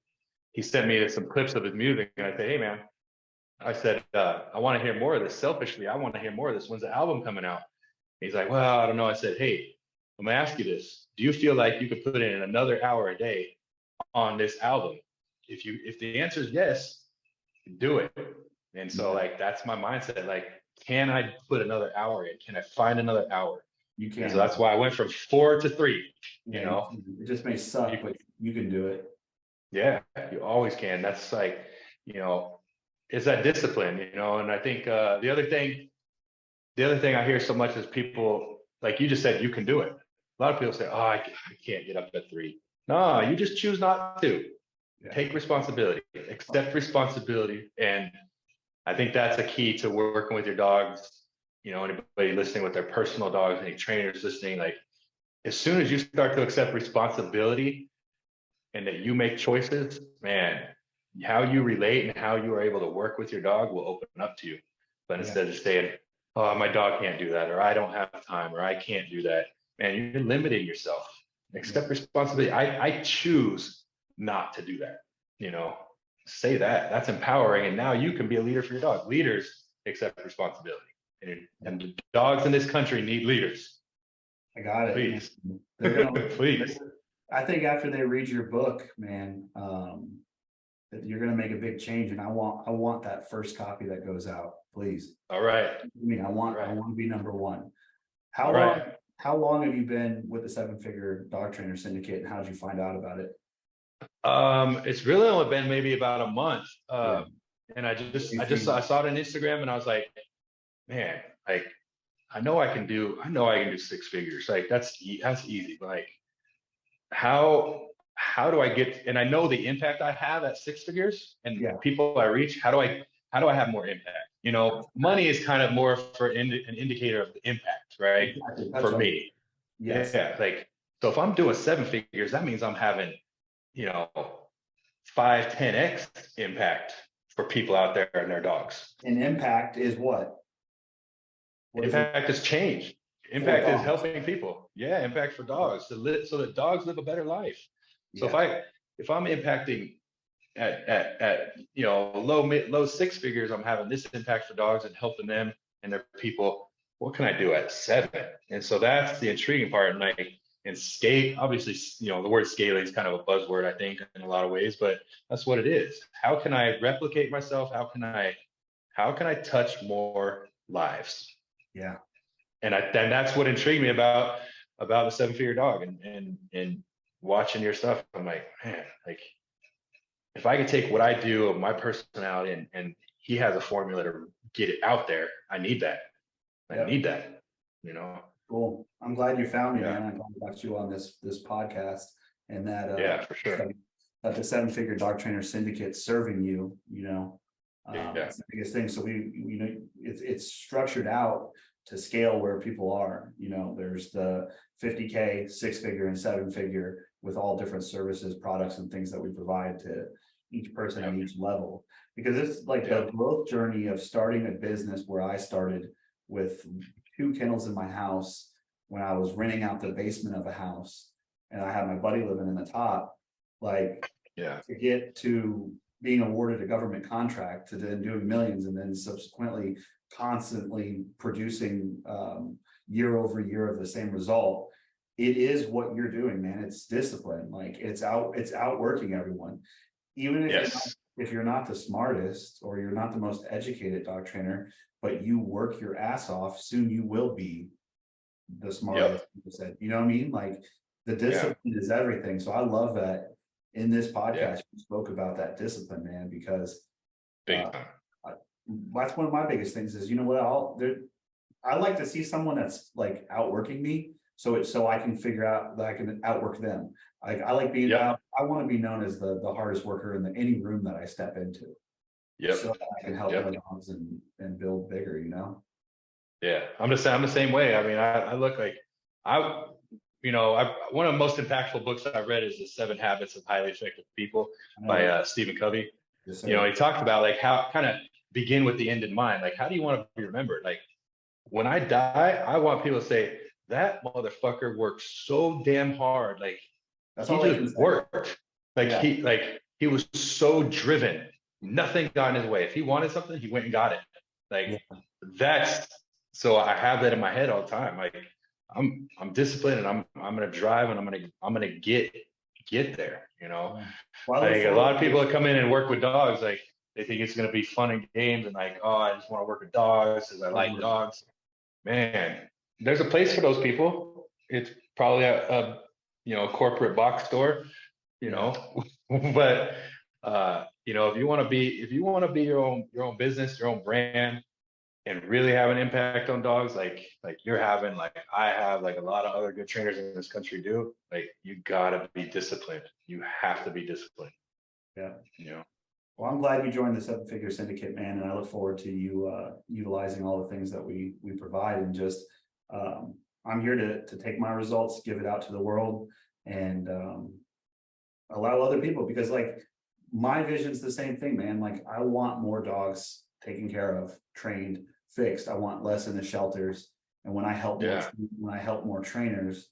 he sent me some clips of his music, and I said, hey man, I said, I want to hear more of this. Selfishly, I want to hear more of this. When's the album coming out? He's like, well, I don't know. I said, hey, I'm gonna ask you this. Do you feel like you could put in another hour a day on this album? If the answer is yes, do it. And so like that's my mindset. Like, can I put another hour in? Can I find another hour? You can. And so that's why I went from 4 to 3. You know, it just may suck, but you can do it. Yeah, you always can. That's like, you know, it's that discipline, you know. And I think the other thing I hear so much is people, like you just said, you can do it. A lot of people say, oh, I can't get up at 3. No, you just choose not to. Yeah. Take responsibility, accept responsibility. And I think that's a key to working with your dogs. You know, anybody listening with their personal dogs, any trainers listening, like as soon as you start to accept responsibility and that you make choices, man, how you relate and how you are able to work with your dog will open up to you. But instead of saying, oh, my dog can't do that, or I don't have time, or I can't do that, man, you're limiting yourself. Accept responsibility. I choose not to do that. You know, say that. That's empowering. And now you can be a leader for your dog. Leaders accept responsibility. And the dogs in this country need leaders. I got it. Please. They're gonna, Please. I think after they read your book, man, that you're gonna make a big change. And I want that first copy that goes out, please. All right. I mean, I want to be number one. How long have you been with the 7-figure dog trainer syndicate, and how did you find out about it? It's really only been maybe about a month. Yeah. And I saw it on Instagram, and I was like, man, like I know I can do 6 figures. Like that's easy. But like how do I get, and I know the impact I have at 6 figures and people I reach, how do I have more impact? You know, money is kind of more for an indicator of the impact, right? Exactly. For me. Yes. Yeah. Like, so if I'm doing 7 figures, that means I'm having, you know, 5, 10x impact for people out there and their dogs. And impact is what? Impact is change. Impact is helping people. Yeah, impact for dogs so that dogs live a better life. So if I'm impacting at you know low 6 figures, I'm having this impact for dogs and helping them and their people. what can I do at 7? And so that's the intriguing part. And skate, obviously, the word scaling is kind of a buzzword, I think, in a lot of ways, but that's what it is. How can I replicate myself? How can I touch more lives? Yeah. And that's what intrigued me about the 7-figure dog and watching your stuff. I'm like, man, like if I could take what I do of my personality and he has a formula to get it out there, I need that. I need that, Cool. I'm glad you found me, Yeah. man. I'm glad I got you on this podcast, and that Yeah, for sure. That the 7-figure dog trainer syndicate serving you, Yeah. that's the biggest thing. So it's structured out to scale where people are. There's the 50K, 6-figure, and 7-figure with all different services, products, and things that we provide to each person at each level. Because it's like the growth journey of starting a business where I started with 2 kennels in my house when I was renting out the basement of a house, and I had my buddy living in the top. Like, to get to being awarded a government contract, to then doing millions, and then subsequently constantly producing year over year of the same result. It is what you're doing, man. It's discipline. Like it's outworking everyone. Even if you're not the smartest or you're not the most educated dog trainer, but you work your ass off, soon you will be the smartest. People said, you know what I mean? Like the discipline is everything. So I love that in this podcast you spoke about that discipline, man, because that's one of my biggest things is, I like to see someone that's like outworking me, so I can figure out that I can outwork them. I like being out. I want to be known as the hardest worker in any room that I step into. So that I can help my dogs and build bigger. Yeah, I'm the same way. I mean, I look like one of the most impactful books I've read is The 7 Habits of Highly Effective People by Stephen Covey. Yes, he talked about like how kind of begin with the end in mind. Like, how do you want to be remembered? Like, when I die, I want people to say that motherfucker worked so damn hard. Like, he just worked. Like he was so driven. Nothing got in his way. If he wanted something, he went and got it. Like that's so I have that in my head all the time. Like I'm disciplined and I'm gonna drive and I'm gonna get there, Like a lot of people that come in and work with dogs, like they think it's gonna be fun and games and like, oh, I just want to work with dogs because I like dogs. Man, there's a place for those people. It's probably a corporate box store, but if you want to be your own business, your own brand, and really have an impact on dogs, like you're having, like I have, like a lot of other good trainers in this country do, like you gotta be disciplined. You have to be disciplined. Well, I'm glad you joined the 7-figure syndicate, man, and I look forward to you utilizing all the things that we provide, and just I'm here to take my results, give it out to the world, and allow other people, because like my vision's the same thing, man. Like I want more dogs taken care of, trained, fixed. I want less in the shelters, and when I help more trainers,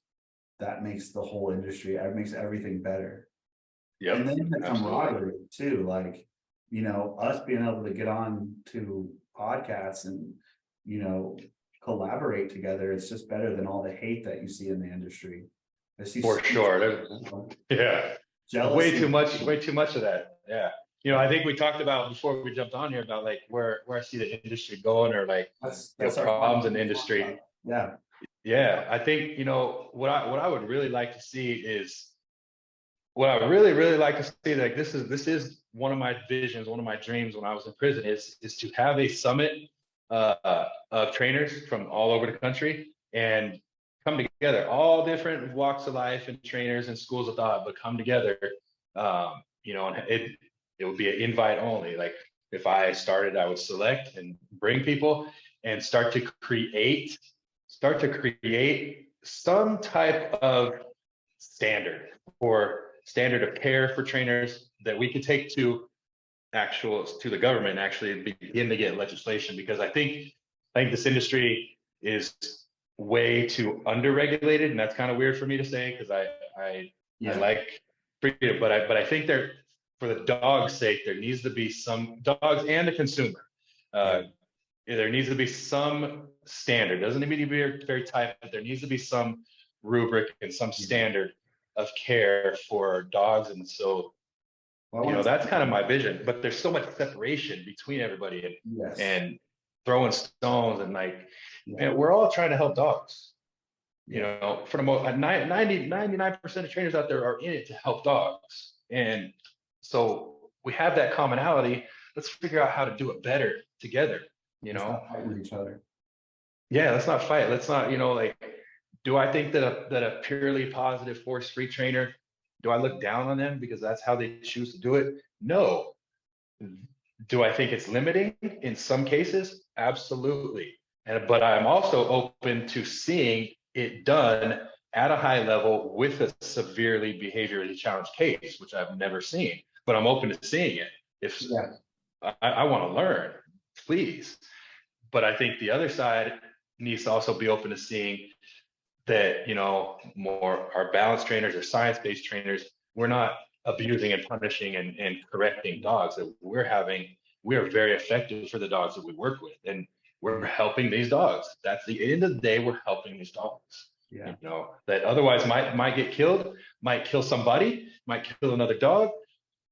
that makes the whole industry, it makes everything better. And then the camaraderie too, like us being able to get on to podcasts and collaborate together, it's just better than all the hate that you see in the industry. I see for sure. Jealousy. Way too much of that. I think we talked about before we jumped on here about like where I see the industry going, or like that's problems in the industry. I think what I would really like to see is, what I really like to see, like this is one of my visions, one of my dreams when I was in prison, is to have a summit of trainers from all over the country and come together, all different walks of life and trainers and schools of thought, but come together. And it would be an invite only. Like if I started, I would select and bring people and start to create some type of standard of care for trainers that we could take to the government and actually begin to get legislation, because I think this industry is way too underregulated, and that's kind of weird for me to say because I like freedom, but I think for the dog's sake, there needs to be some dogs and the consumer. there needs to be some standard. Doesn't need to be very, very tight, but there needs to be some rubric and some standard of care for dogs. And so, that's kind of my vision, but there's so much separation between everybody and throwing stones and man, we're all trying to help dogs. For the most, 99% of trainers out there are in it to help dogs. And so we have that commonality. Let's figure out how to do it better together, Let's not fight with each other. Yeah, let's not fight. Let's not, do I think that a purely positive force-free trainer, do I look down on them because that's how they choose to do it? No. Do I think it's limiting in some cases? Absolutely. But I'm also open to seeing it done at a high level with a severely behaviorally challenged case, which I've never seen, but I'm open to seeing it. If I want to learn, please. But I think the other side needs to also be open to seeing that, more our balance trainers or science-based trainers, we're not abusing and punishing and correcting dogs. That we are very effective for the dogs that we work with. And we're helping these dogs. That's the end of the day, we're helping these dogs. Yeah. That otherwise might get killed, might kill somebody, might kill another dog,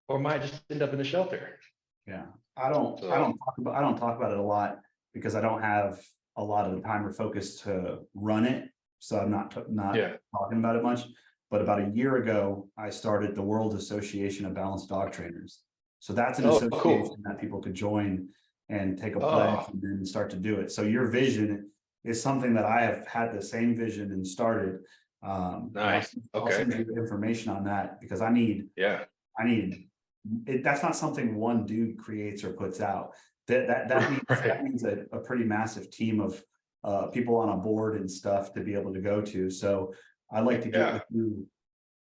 or might just end up in the shelter. Yeah. I don't talk about it a lot because I don't have a lot of the time or focus to run it. So I'm not talking about it much. But about a year ago, I started the World Association of Balanced Dog Trainers. So that's an association that people could join and take a pledge and then start to do it. So your vision is something that I have had the same vision and started. Nice. I'll send you the information on that because I need it. That's not something one dude creates or puts out. That means a pretty massiff team of people on a board and stuff to be able to go to. So I'd like to get with you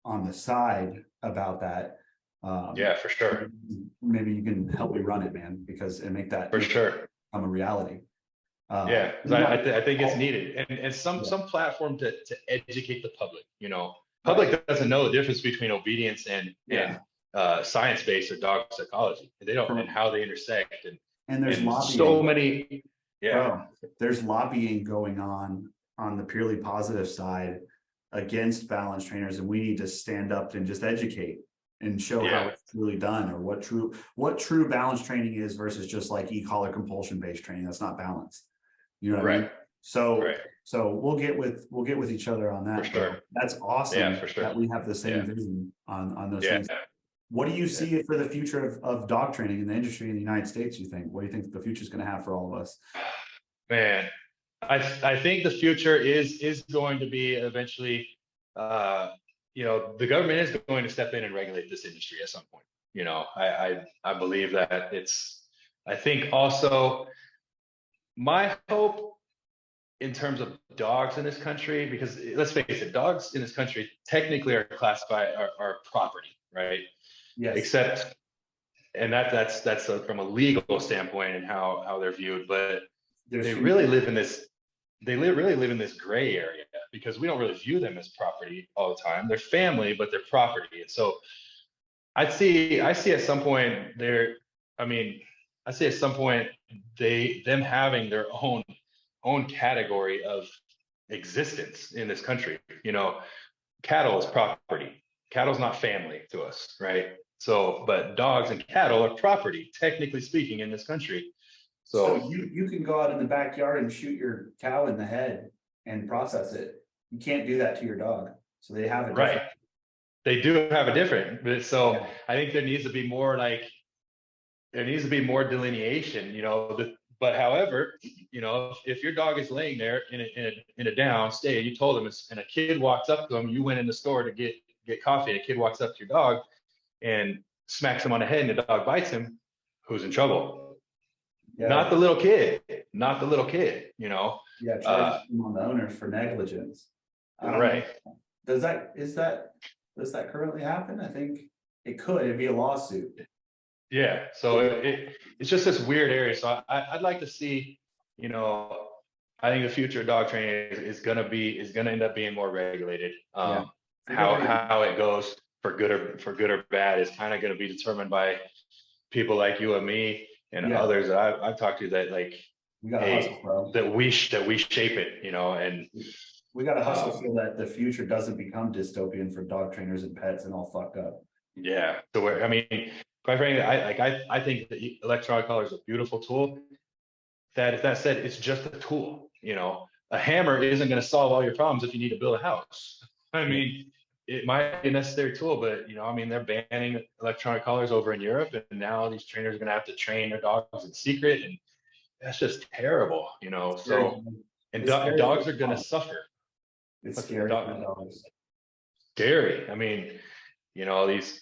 on the side about that. For sure. Maybe you can help me run it, man, and make that for sure become a reality. I think it's needed, and some platform to educate the public. Public doesn't know the difference between obedience and science-based or dog psychology. They don't, and how they intersect. And there's lobbying. So many. There's lobbying going on the purely positive side against balance trainers, and we need to stand up and just educate and show how it's really done, or what true balance training is versus just like e-collar compulsion based training. That's not balanced. You know what I mean? So we'll get with each other on that. For sure. That's awesome. Yeah, for sure. That we have the same vision on those things. What do you see for the future of dog training in the industry in the United States, you think? What do you think the future is going to have for all of us? Man, I think the future is going to be eventually, the government is going to step in and regulate this industry at some point. I believe that I think also my hope in terms of dogs in this country, because let's face it, dogs in this country technically are classified are property, right? Yes. Except, and that's from a legal standpoint and how they're viewed, but they really live in this gray area because we don't really view them as property all the time. They're family, but they're property. And so I see at some point them having their own category of existence in this country. Cattle is property. Cattle's not family to us, right? So, but dogs and cattle are property, technically speaking, in this country. So you can go out in the backyard and shoot your cow in the head and process it. You can't do that to your dog. So they have it. Right. They do have a different, but I think there needs to be more delineation, but however, if your dog is laying there in a down state, you told him and a kid walks up to him, you went in the store to get coffee, and a kid walks up to your dog and smacks him on the head and the dog bites him, who's in trouble? Not the little kid, Yeah, charge on the owners for negligence. Right. Does that currently happen? I think it could. It'd be a lawsuit. Yeah. So it's just this weird area. So I'd like to see, I think the future of dog training is going to end up being more regulated. How it goes for good or bad is kind of going to be determined by people like you and me and others that I've talked to, that We gotta hey, hustle, bro. that we shape it, you know, and We gotta hustle so that the future doesn't become dystopian for dog trainers and pets and all fucked up. yeah. So where, I mean, quite frankly, I think that electronic collar is a beautiful tool. That said, it's just a tool. You know, a hammer isn't going to solve all your problems if you need to build a house. I mean, it might be a necessary tool, but you know, I mean, they're banning electronic collars over in Europe, and now these trainers are going to have to train their dogs in secret, and that's just terrible. You know, so and It's scary. dogs are going to suffer. It's scary for dogs. Scary. I mean, you know, these.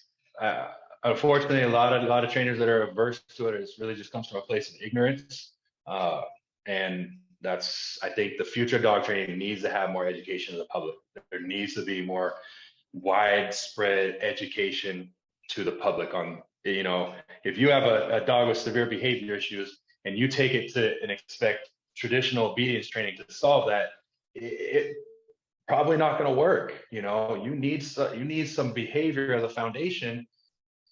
Unfortunately, a lot of trainers that are averse to it, it really just comes from a place of ignorance. And that's, I think the future of dog training needs to have more education of the public. There needs to be more widespread education to the public on, you know, if you have a dog with severe behavior issues and you take it to and expect traditional obedience training to solve that, it probably not going to work. You know, you need some behavior as a foundation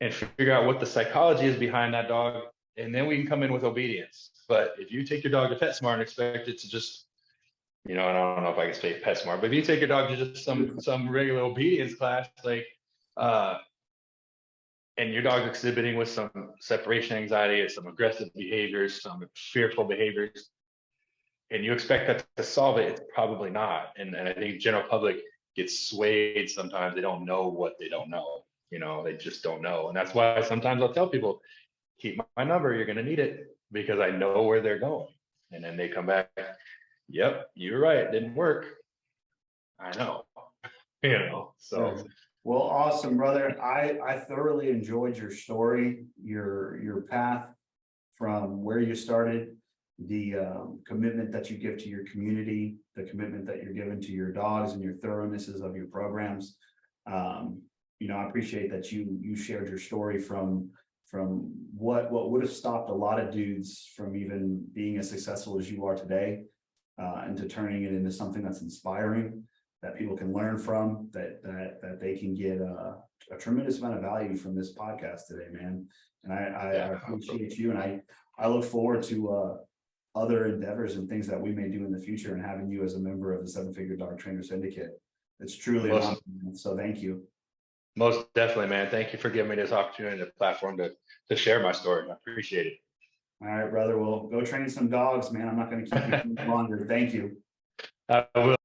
and figure out what the psychology is behind that dog, and then we can come in with obedience. But if you take your dog to PetSmart and expect it to just, you know, I don't know if I can say PetSmart, but if you take your dog to just some regular obedience class, like, and your dog's exhibiting with some separation anxiety, some aggressive behaviors, some fearful behaviors, and you expect that to solve it, it's probably not. And I think general public gets swayed sometimes. They don't know what they don't know. You know, they just don't know. And that's why sometimes I'll tell people, keep my number, you're going to need it, because I know where they're going. And then they come back, yep, you're right, it didn't work. I know, you know, so. Well, awesome, brother. I thoroughly enjoyed your story, your path from where you started, the commitment that you give to your community, the commitment that you're giving to your dogs, and your thoroughness of your programs. You know, I appreciate that you shared your story from what would have stopped a lot of dudes from even being as successful as you are today, into turning it into something that's inspiring, that people can learn from, that they can get a tremendous amount of value from this podcast today, man. And I appreciate you, and I look forward to other endeavors and things that we may do in the future, and having you as a member of the 7-Figure Dog Trainer Syndicate. It's truly an honor, so thank you. Most definitely, man. Thank you for giving me this opportunity, the platform to share my story. I appreciate it. All right, brother. Well, go train some dogs, man. I'm not going to keep you longer. Thank you. I will.